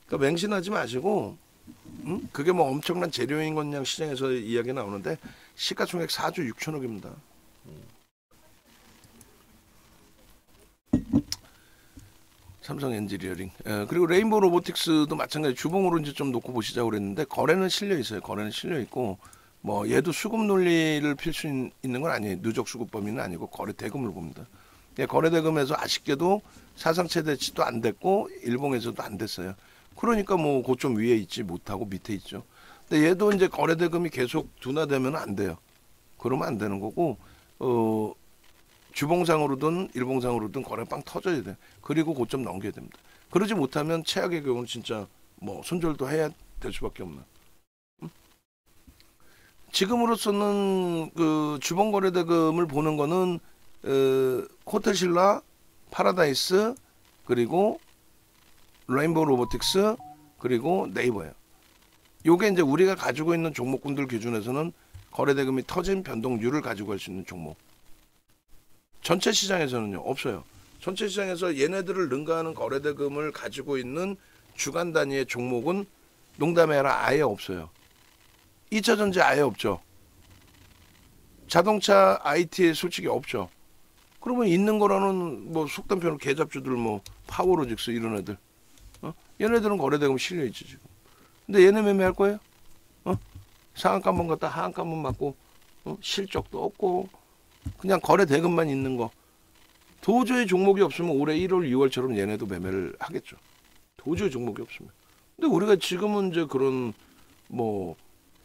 그러니까 맹신하지 마시고 그게 뭐 엄청난 재료인 것냥 시장에서 이야기 나오는데 시가총액 4조 6천억입니다. 삼성 엔지니어링. 그리고 레인보우 로보틱스도 마찬가지 주봉으로 이제 좀 놓고 보시자고 그랬는데 거래는 실려 있어요. 거래는 실려 있고 뭐 얘도 수급 논리를 필 수 있는 건 아니에요. 누적 수급 범위는 아니고 거래 대금을 봅니다. 거래 대금에서 아쉽게도 사상 최대치도 안 됐고 일봉에서도 안 됐어요. 그러니까 뭐 고점 위에 있지 못하고 밑에 있죠. 근데 얘도 이제 거래 대금이 계속 둔화되면 안 돼요. 그러면 안 되는 거고 주봉상으로든 일봉상으로든 거래 빵 터져야 돼. 그리고 고점 넘겨야 됩니다. 그러지 못하면 최악의 경우는 진짜 뭐 손절도 해야 될 수밖에 없는. 지금으로서는 그 주봉 거래 대금을 보는 거는 호텔신라, 파라다이스, 그리고 레인보우 로보틱스, 그리고 네이버예요. 요게 이제 우리가 가지고 있는 종목군들 기준에서는 거래 대금이 터진 변동률을 가지고 갈 수 있는 종목. 전체 시장에서는요 없어요. 전체 시장에서 얘네들을 능가하는 거래 대금을 가지고 있는 주간 단위의 종목은 농담해라 아예 없어요. 2차전지 아예 없죠. 자동차 IT에 솔직히 없죠. 그러면 있는 거라는 뭐 속단 표현 개잡주들 뭐 파워로직스 이런 애들, 얘네들은 거래대금 실려 있지 지금. 근데 얘네 매매할 거예요? 상한가 한번 갔다 하한가 한번 맞고 실적도 없고 그냥 거래대금만 있는 거. 도저히 종목이 없으면 올해 1월 2월처럼 얘네도 매매를 하겠죠. 도저히 종목이 없으면. 근데 우리가 지금은 이제 그런 뭐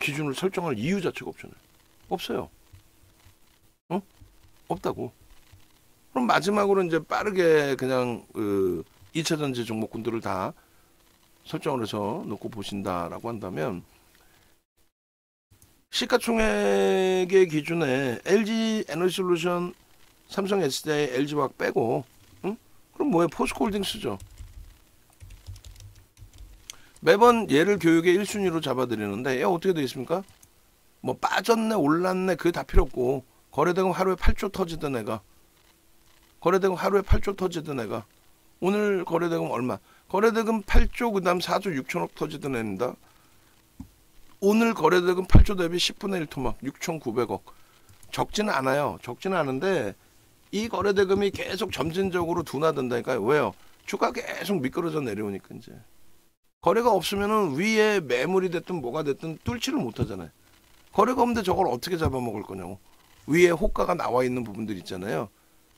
기준을 설정할 이유 자체가 없잖아요. 없어요. 없다고. 그럼 마지막으로 이제 빠르게 그냥 2차 전지 종목군들을 다 설정을 해서 놓고 보신다라고 한다면 시가총액의 기준에 LG 에너지솔루션, 삼성 SDI, LG화학 빼고 그럼 뭐예요? 포스코홀딩스죠. 매번 얘를 교육의 1순위로 잡아드리는데 얘 어떻게 되어 있습니까? 뭐 빠졌네 올랐네 그게 다 필요 없고 거래대금 하루에 8조 터지던 애가 거래대금 하루에 8조 터지던 애가 오늘 거래대금 얼마? 거래대금 8조 그 다음 4조 6천억 터지던 애입니다. 오늘 거래대금 8조 대비 10분의 1 토막 6,900억. 적지는 않아요. 적지는 않은데 이 거래대금이 계속 점진적으로 둔화된다니까요. 왜요? 주가 계속 미끄러져 내려오니까 이제. 거래가 없으면은 위에 매물이 됐든 뭐가 됐든 뚫지를 못하잖아요. 거래가 없는데 저걸 어떻게 잡아먹을 거냐고. 위에 호가가 나와 있는 부분들 있잖아요.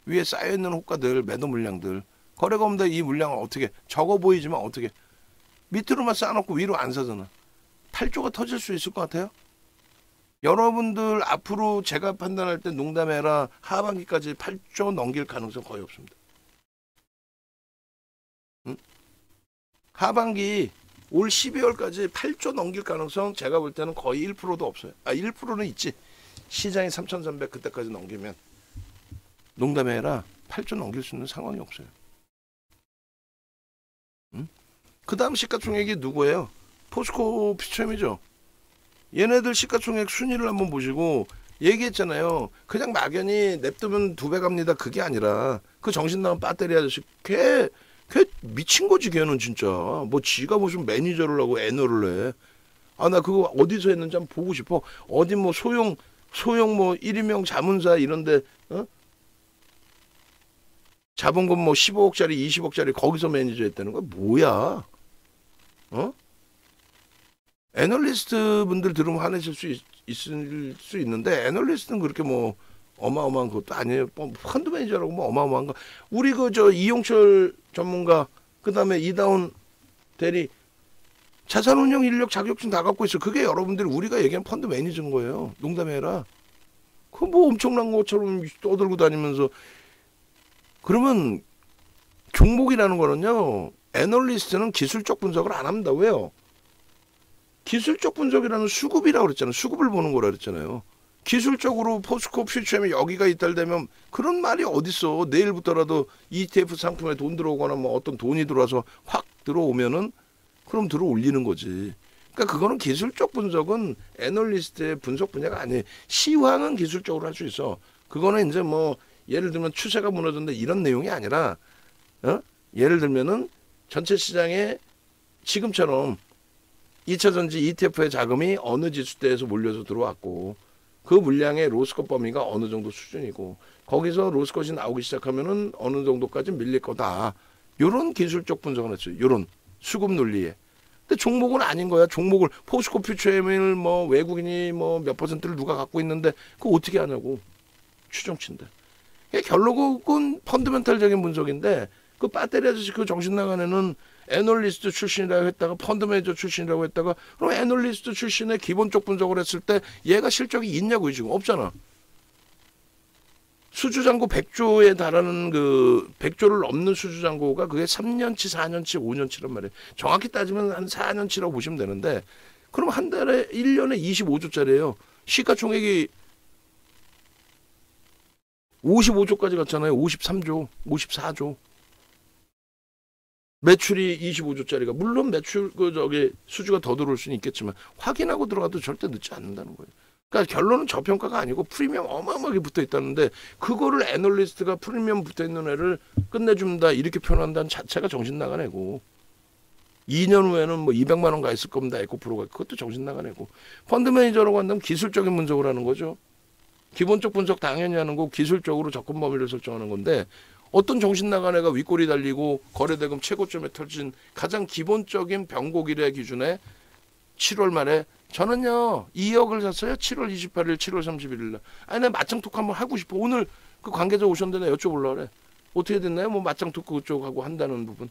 위에 쌓여있는 호가들, 매도 물량들. 거래가 없는데 이 물량을 어떻게, 적어 보이지만 어떻게. 밑으로만 쌓아놓고 위로 안 사잖아. 8조가 터질 수 있을 것 같아요? 여러분들 앞으로 제가 판단할 때 농담해라 하반기까지 8조 넘길 가능성 거의 없습니다. 응? 하반기 올 12월까지 8조 넘길 가능성 제가 볼 때는 거의 1%도 없어요. 1%는 있지. 시장이 3,300 그때까지 넘기면 농담해라 8조 넘길 수 있는 상황이 없어요. 응? 그 다음 시가총액이 누구예요? 포스코 피처엠이죠. 얘네들 시가총액 순위를 한번 보시고 얘기했잖아요. 그냥 막연히 냅두면 2배 갑니다. 그게 아니라 그 정신 나간 배터리 아저씨 걔 미친 거지 걔는 진짜. 뭐 지가 무슨 매니저를 하고 애너를 해. 나 그거 어디서 했는지 한번 보고 싶어. 어디 뭐 소형 뭐 1인명 자문사 이런데 자본금 뭐 15억짜리 20억짜리 거기서 매니저 했다는 거 뭐야? 애널리스트 분들 들으면 화내실 수 있을 수 있는데 애널리스트는 그렇게 뭐 어마어마한 것도 아니에요. 펀드 매니저라고 뭐 어마어마한 거. 우리 그 저 이용철 전문가 그다음에 이다운 대리 자산운용 인력 자격증 다 갖고 있어. 그게 여러분들이 우리가 얘기한 펀드 매니저인 거예요. 농담해라. 그 뭐 엄청난 것처럼 떠들고 다니면서. 그러면 종목이라는 거는요, 애널리스트는 기술적 분석을 안 합니다. 왜요? 기술적 분석이라는 수급이라고 그랬잖아요. 수급을 보는 거라 그랬잖아요. 기술적으로 포스코 퓨처엠에 여기가 이탈되면 그런 말이 어딨어. 내일부터라도 ETF 상품에 돈 들어오거나 뭐 어떤 돈이 들어와서 확 들어오면은 그럼 들어 올리는 거지. 그러니까 그거는 기술적 분석은 애널리스트의 분석 분야가 아니에요. 시황은 기술적으로 할 수 있어. 그거는 이제 뭐 예를 들면 추세가 무너졌는데 이런 내용이 아니라 예를 들면은 전체 시장에 지금처럼 2차전지 ETF의 자금이 어느 지수대에서 몰려서 들어왔고 그 물량의 로스컷 범위가 어느 정도 수준이고 거기서 로스컷이 나오기 시작하면은 어느 정도까지 밀릴 거다. 요런 기술적 분석을 했어요. 요런 수급 논리에. 근데 종목은 아닌 거야. 종목을 포스코 퓨처엠을 뭐 외국인이 뭐 몇 퍼센트를 누가 갖고 있는데 그거 어떻게 하냐고. 추정치인데. 결국은 펀드멘탈적인 분석인데 그 배터리 아저씨 그 정신 나간 애는 애널리스트 출신이라고 했다가 펀드 매니저 출신이라고 했다가 그럼 애널리스트 출신의 기본적 분석을 했을 때 얘가 실적이 있냐고요. 지금 없잖아. 수주잔고 100조에 달하는 그 100조를 넘는 수주잔고가 그게 3년치, 4년치, 5년치란 말이에요. 정확히 따지면 한 4년치라고 보시면 되는데 그럼 한 달에 1년에 25조짜리예요. 시가총액이 55조까지 갔잖아요. 53조, 54조. 매출이 25조짜리가 물론 매출 수주가 더 들어올 수는 있겠지만 확인하고 들어가도 절대 늦지 않는다는 거예요. 그러니까 결론은 저평가가 아니고 프리미엄 어마어마하게 붙어 있다는데 그거를 애널리스트가 프리미엄 붙어 있는 애를 끝내준다 이렇게 표현한다는 자체가 정신 나간 애고 2년 후에는 뭐 200만 원 가 있을 겁니다. 에코프로가 그것도 정신 나간 애고 펀드 매니저라고 한다면 기술적인 분석을 하는 거죠. 기본적 분석 당연히 하는 거고 기술적으로 접근 범위를 설정하는 건데 어떤 정신 나간 애가 윗골이 달리고 거래대금 최고점에 터진 가장 기본적인 병고기래 기준에 7월 말에 저는요 2억을 샀어요. 7월 28일, 7월 31일 날. 아니 나 맞짱 토크 한번 하고 싶어. 오늘 그 관계자 오셨는데 내가 여쭤보려고 그래. 어떻게 됐나요? 뭐 맞짱 토크 그쪽하고 한다는 부분.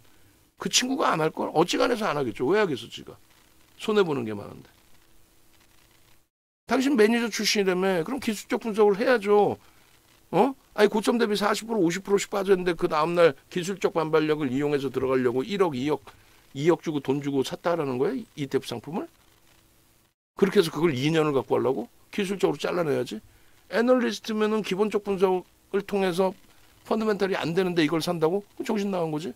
그 친구가 안 할 걸? 어지간해서 안 하겠죠. 왜 하겠어 지가. 손해보는 게 많은데. 당신 매니저 출신이라며 그럼 기술적 분석을 해야죠. 아니 고점 대비 40% 50%씩 빠졌는데 그 다음날 기술적 반발력을 이용해서 들어가려고 1억 2억 주고 돈 주고 샀다라는 거예요? ETF 상품을? 그렇게 해서 그걸 2년을 갖고 하려고? 기술적으로 잘라내야지. 애널리스트면은 기본적 분석을 통해서 펀더멘탈이 안 되는데 이걸 산다고? 정신 나간 거지.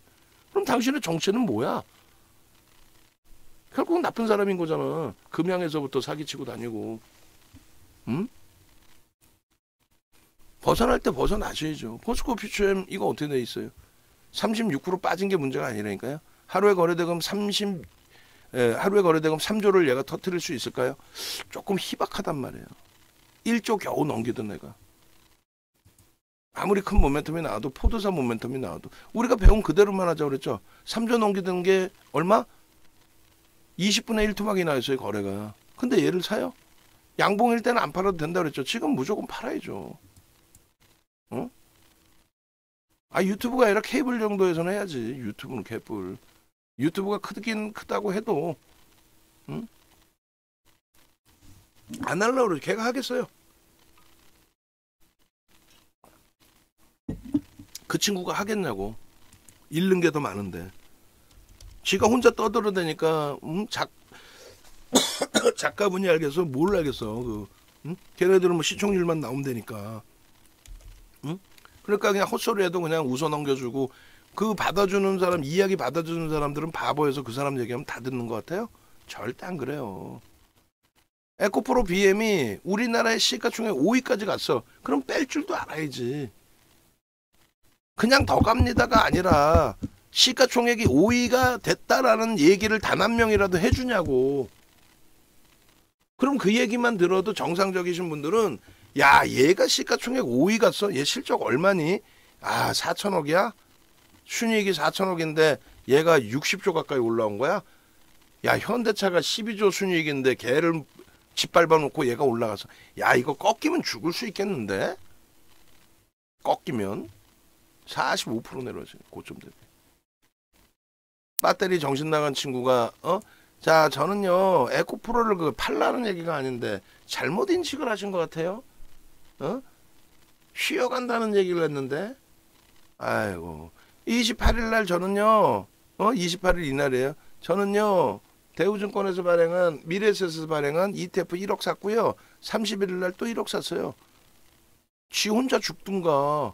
그럼 당신의 정체는 뭐야? 결국은 나쁜 사람인 거잖아. 금양에서부터 사기치고 다니고. 응? 벗어날 때 벗어나셔야죠. 포스코 퓨처엠 이거 어떻게 돼 있어요? 36% 빠진 게 문제가 아니라니까요. 하루에 거래대금 3조를 얘가 터뜨릴 수 있을까요? 조금 희박하단 말이에요. 1조 겨우 넘기던 애가. 아무리 큰 모멘텀이 나와도 포도사 모멘텀이 나와도 우리가 배운 그대로만 하자고 그랬죠. 3조 넘기던 게 얼마? 20분의 1 토막이 나왔어요. 거래가. 근데 얘를 사요? 양봉일 때는 안 팔아도 된다 그랬죠. 지금 무조건 팔아야죠. 유튜브가 아니라 케이블 정도에서는 해야지. 유튜브는 케이블. 유튜브가 크긴 크다고 해도 안 하려고 그러지. 걔가 하겠어요. 그 친구가 하겠냐고. 잃는 게 더 많은데. 지가 혼자 떠들어대니까 작가분이 알겠어? 뭘 알겠어? 걔네들은 뭐 시청률만 나오면 되니까. 그러니까 그냥 헛소리해도 그냥 웃어 넘겨주고 그 받아주는 사람, 이야기 받아주는 사람들은 바보여서 그 사람 얘기하면 다 듣는 것 같아요? 절대 안 그래요. 에코프로 BM이 우리나라의 시가총액 5위까지 갔어. 그럼 뺄 줄도 알아야지. 그냥 더 갑니다가 아니라 시가총액이 5위가 됐다라는 얘기를 단 한 명이라도 해주냐고. 그럼 그 얘기만 들어도 정상적이신 분들은 야 얘가 시가총액 5위 갔어? 얘 실적 얼마니? 4천억이야? 순이익이 4천억인데 얘가 60조 가까이 올라온 거야? 야 현대차가 12조 순이익인데 걔를 짓밟아 놓고 얘가 올라가서 야 이거 꺾이면 죽을 수 있겠는데? 꺾이면 45% 내려지 고점 대비. 배터리 정신 나간 친구가 자, 저는요, 에코프로를 그 팔라는 얘기가 아닌데, 잘못 인식을 하신 것 같아요. 어? 쉬어간다는 얘기를 했는데, 아이고. 28일 날 저는요, 28일 이날이에요. 저는요, 대우증권에서 발행한, 미래에셋에서 발행한 ETF 1억 샀고요. 31일 날 또 1억 샀어요. 지 혼자 죽든가.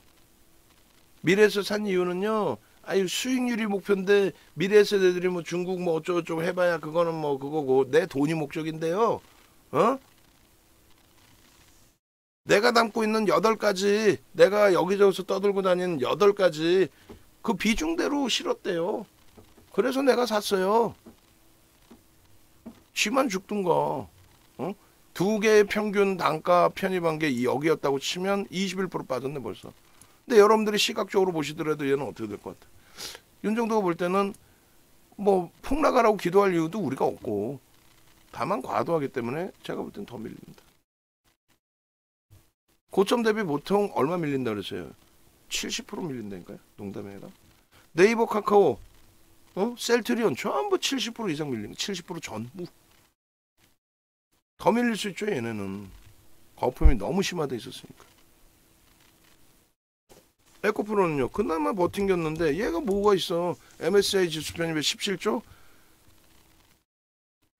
미래에셋 산 이유는요, 아유, 수익률이 목표인데, 미래에셋 애들이 뭐 중국 뭐 어쩌고저쩌고 해봐야 그거는 뭐 그거고, 내 돈이 목적인데요. 어? 내가 담고 있는 8가지, 내가 여기저기서 떠들고 다니는 8가지, 그 비중대로 실었대요. 그래서 내가 샀어요. 쥐만 죽든가. 두 개의 평균 단가 편입한 게 여기였다고 치면 21% 빠졌네 벌써. 근데 여러분들이 시각적으로 보시더라도 얘는 어떻게 될 것 같아? 윤정도가 볼 때는 뭐 폭락하라고 기도할 이유도 우리가 없고, 다만 과도하기 때문에 제가 볼 땐 더 밀립니다. 고점 대비 보통 얼마 밀린다 그랬어요? 70% 밀린다니까요. 농담이에요. 네이버, 카카오, 셀트리온 전부 70% 이상 밀린, 70% 전부. 더 밀릴 수 있죠. 얘네는 거품이 너무 심화돼 있었으니까. 에코프로는요, 그나마 버틴겼는데 얘가 뭐가 있어? MSCI 지수 편입에 17조?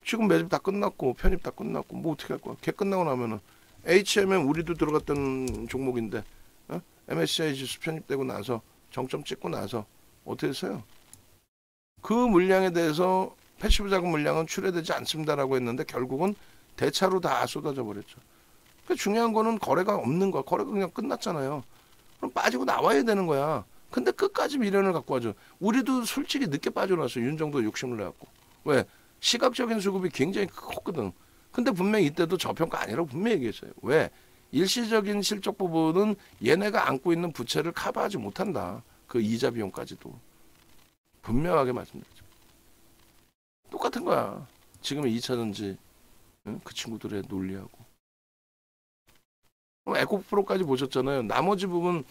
지금 매집 다 끝났고 편입 다 끝났고 뭐 어떻게 할 거야? 걔 끝나고 나면은 HMM 우리도 들어갔던 종목인데, MSCI 지수 편입되고 나서 정점 찍고 나서 어떻게 했어요? 그 물량에 대해서 패시브 자금 물량은 출회되지 않습니다라고 했는데 결국은 대차로 다 쏟아져 버렸죠. 그러니까 중요한 거는 거래가 없는 거야. 거래가 그냥 끝났잖아요. 그럼 빠지고 나와야 되는 거야. 근데 끝까지 미련을 갖고 하죠. 우리도 솔직히 늦게 빠져나왔어. 윤정도 욕심을 내갖고. 왜? 시각적인 수급이 굉장히 컸거든. 근데 분명히 이때도 저평가 아니라고 분명히 얘기했어요. 왜? 일시적인 실적 부분은 얘네가 안고 있는 부채를 커버하지 못한다. 그 이자 비용까지도. 분명하게 말씀드리죠. 똑같은 거야. 지금의 2차전지 그 친구들의 논리하고. 에코프로까지 보셨잖아요. 나머지 부분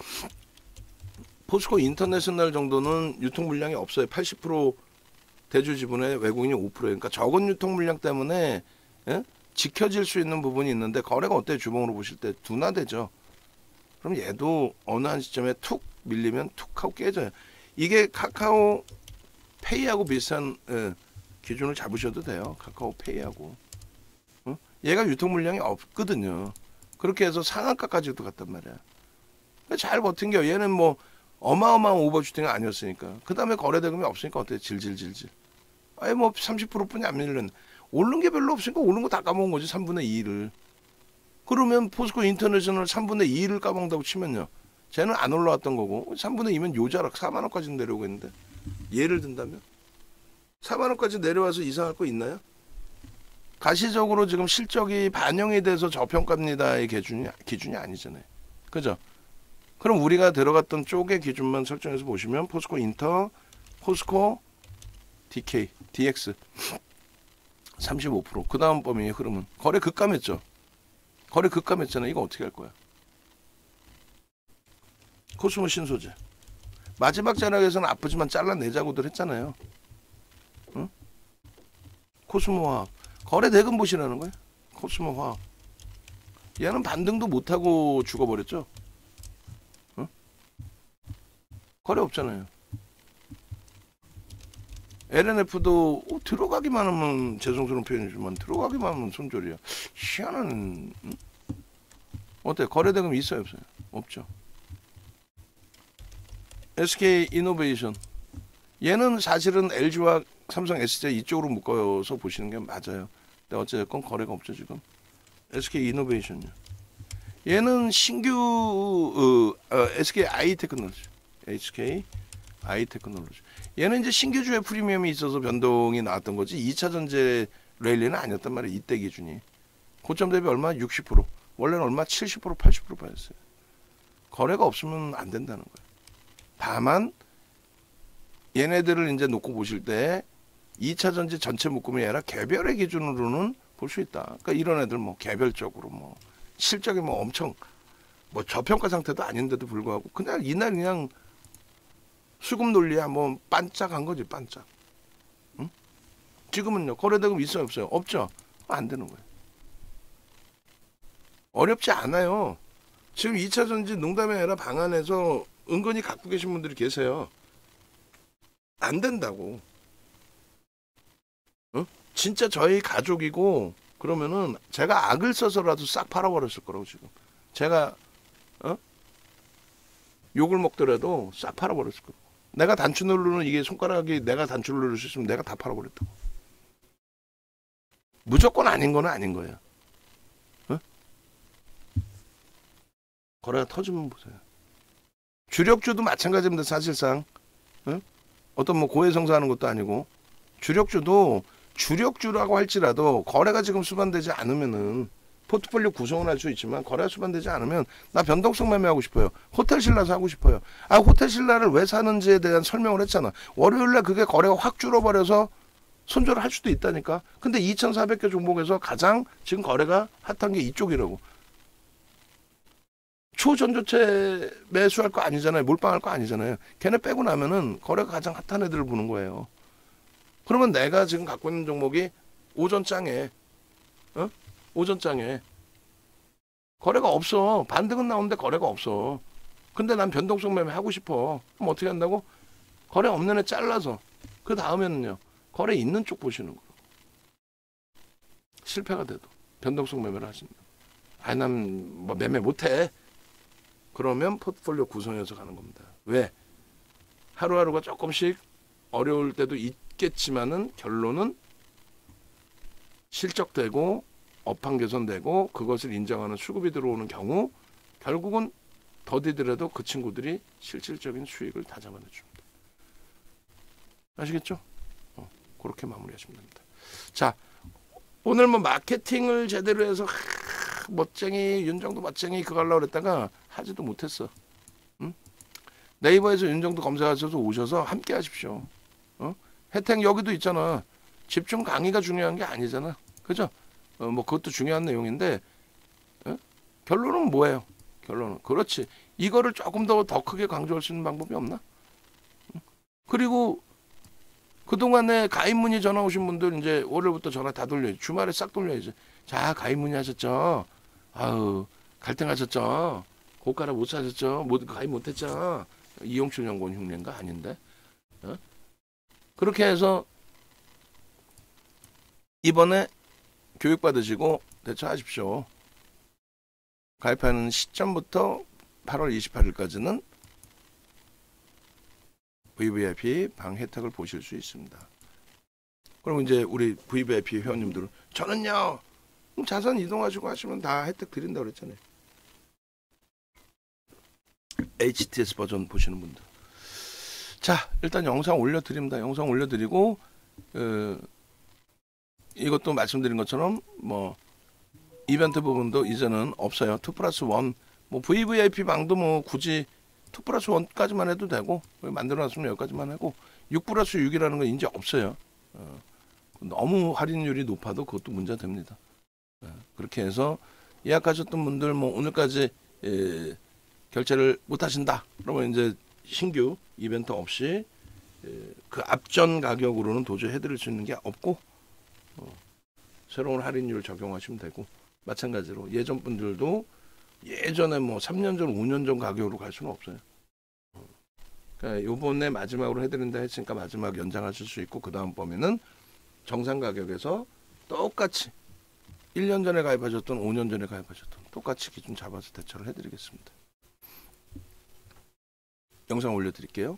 포스코 인터내셔널 정도는 유통 물량이 없어요. 80% 대주 지분에 외국인이 5%예요. 그러니까 적은 유통 물량 때문에 지켜질 수 있는 부분이 있는데 거래가 어때요? 주봉으로 보실 때 둔화되죠. 그럼 얘도 어느 한 시점에 툭 밀리면 툭 하고 깨져요. 이게 카카오 페이하고 비슷한 기준을 잡으셔도 돼요. 카카오 페이하고. 얘가 유통 물량이 없거든요. 그렇게 해서 상한가까지도 갔단 말이야. 잘 버틴겨. 얘는 뭐 어마어마한 오버슈팅이 아니었으니까. 그 다음에 거래대금이 없으니까 어때? 질질질질. 아예 뭐 30%뿐이 안 밀리는. 오른 게 별로 없으니까 오른 거 다 까먹은 거지. 3분의 2를. 그러면 포스코 인터내셔널 3분의 2를 까먹는다고 치면요. 쟤는 안 올라왔던 거고 3분의 2면 요자락 4만 원까지 내려오고 있는데, 예를 든다면 4만 원까지 내려와서 이상할 거 있나요? 가시적으로 지금 실적이 반영이 돼서 저평가입니다의 기준이 아니잖아요. 그죠? 그럼 우리가 들어갔던 쪽의 기준만 설정해서 보시면 포스코 인터, 포스코 DK, DX 35%. 그 다음 범위의 흐름은 거래 급감했죠. 거래 급감했잖아요. 이거 어떻게 할 거야? 코스모 신소재 마지막 자락에서는 아프지만 잘라내자고들 했잖아요. 응? 코스모 화학 거래 대금 보시라는 거예요. 코스모 화학 얘는 반등도 못하고 죽어버렸죠. 응? 거래 없잖아요. LNF도 들어가기만 하면, 죄송스러운 표현이지만 들어가기만 하면 손절이야. 희한한. 응? 어때? 거래 대금 있어요 없어요? 없죠. SK 이노베이션 얘는 사실은 LG와 삼성 SJ 이쪽으로 묶어서 보시는 게 맞아요. 근데 어쨌든 거래가 없죠 지금. SK 이노베이션요. 얘는 신규 SK 아이테크놀로지. HK 아이테크놀로지. 얘는 이제 신규주의 프리미엄이 있어서 변동이 나왔던 거지 2차 전제 랠리는 아니었단 말이에요. 이때 기준이. 고점 대비 얼마? 60%. 원래는 얼마? 70% 80% 빠졌어요. 거래가 없으면 안 된다는 거예요. 다만 얘네들을 이제 놓고 보실 때 2차 전지 전체 묶음이 아니라 개별의 기준으로는 볼 수 있다. 그러니까 이런 애들 뭐 개별적으로 뭐 실적이 뭐 엄청 뭐 저평가 상태도 아닌데도 불구하고 그냥 이날 그냥 수급 논리에 한번 반짝한 거지 반짝. 응? 지금은요. 거래대금 있어요, 없어요? 없죠. 안 되는 거예요. 어렵지 않아요. 지금 2차 전지 농담이 아니라 방안에서 은근히 갖고 계신 분들이 계세요. 안 된다고. 어? 진짜 저희 가족이고 그러면은 제가 악을 써서라도 싹 팔아버렸을 거라고 지금. 제가 욕을 먹더라도 싹 팔아버렸을 거라고. 내가 단추 누르는 이게 손가락이 내가 단추를 누를 수 있으면 내가 다 팔아버렸다고. 무조건 아닌 거는 아닌 거예요. 거래가 터지면 보세요. 주력주도 마찬가지입니다. 사실상 어떤 뭐 고해성사하는 것도 아니고 주력주도 주력주라고 할지라도 거래가 지금 수반되지 않으면은 포트폴리오 구성은 할 수 있지만 거래가 수반되지 않으면 나 변동성 매매하고 싶어요. 호텔 신라 사고 싶어요. 아 호텔 신라를 왜 사는지에 대한 설명을 했잖아. 월요일날 그게 거래가 확 줄어버려서 손절을 할 수도 있다니까. 근데 2,400개 종목에서 가장 지금 거래가 핫한 게 이쪽이라고. 초전조체 매수할 거 아니잖아요. 몰빵할 거 아니잖아요. 걔네 빼고 나면은 거래가 가장 핫한 애들을 보는 거예요. 그러면 내가 지금 갖고 있는 종목이 오전장에 오전장에 거래가 없어. 반등은 나오는데 거래가 없어. 근데 난 변동성 매매 하고 싶어. 그럼 어떻게 한다고? 거래 없는 애 잘라서 그 다음에는요. 거래 있는 쪽 보시는 거예요. 실패가 돼도 변동성 매매를 하시는 거예요. 아니 난 뭐 매매 못해. 그러면 포트폴리오 구성해서 가는 겁니다. 왜? 하루하루가 조금씩 어려울 때도 있겠지만은 결론은 실적되고 업황 개선되고 그것을 인정하는 수급이 들어오는 경우 결국은 더디더라도 그 친구들이 실질적인 수익을 다 잡아내줍니다. 아시겠죠? 그렇게 마무리하시면 됩니다. 자, 오늘 뭐 마케팅을 제대로 해서 멋쟁이 윤정도 멋쟁이 그거 하려고 그랬다가 하지도 못했어. 응? 네이버에서 윤정도 검색하셔서 오셔서 함께 하십시오. 혜택 여기도 있잖아. 집중 강의가 중요한 게 아니잖아. 그죠? 뭐 그것도 중요한 내용인데 결론은 뭐예요? 결론은 그렇지. 이거를 조금 더 크게 강조할 수 있는 방법이 없나? 그리고 그동안에 가입 문의 전화 오신 분들 이제 월요일부터 전화 다 돌려야지. 주말에 싹 돌려야지. 자, 가입 문의 하셨죠? 아유, 갈등하셨죠? 고가라 못 사셨죠? 가입 못했죠? 이용출 연구원 흉내인가? 아닌데. 그렇게 해서 이번에 교육받으시고 대처하십시오. 가입하는 시점부터 8월 28일까지는 VVIP 방 혜택을 보실 수 있습니다. 그럼 이제 우리 VVIP 회원님들은 저는요 자산 이동하시고 하시면 다 혜택 드린다고 그랬잖아요. HTS 버전 보시는 분들. 자, 일단 영상 올려드립니다. 영상 올려드리고 이것도 말씀드린 것처럼 뭐 이벤트 부분도 이제는 없어요. 2+1 뭐 VVIP 방도 뭐 굳이 2+1까지만 해도 되고 만들어놨으면 여기까지만 하고 6+6이라는 건 이제 없어요. 너무 할인율이 높아도 그것도 문제가 됩니다. 그렇게 해서 예약하셨던 분들 뭐 오늘까지 결제를 못하신다. 그러면 이제 신규 이벤트 없이 그 앞전 가격으로는 도저히 해드릴 수 있는 게 없고 새로운 할인율 적용하시면 되고 마찬가지로 예전 분들도 예전에 뭐 3년 전, 5년 전 가격으로 갈 수는 없어요. 그러니까 요번에 마지막으로 해드린다 했으니까 마지막 연장하실 수 있고 그 다음 범위는 정상 가격에서 똑같이 1년 전에 가입하셨던 5년 전에 가입하셨던 똑같이 기준 잡아서 대처를 해드리겠습니다. 영상 올려드릴게요.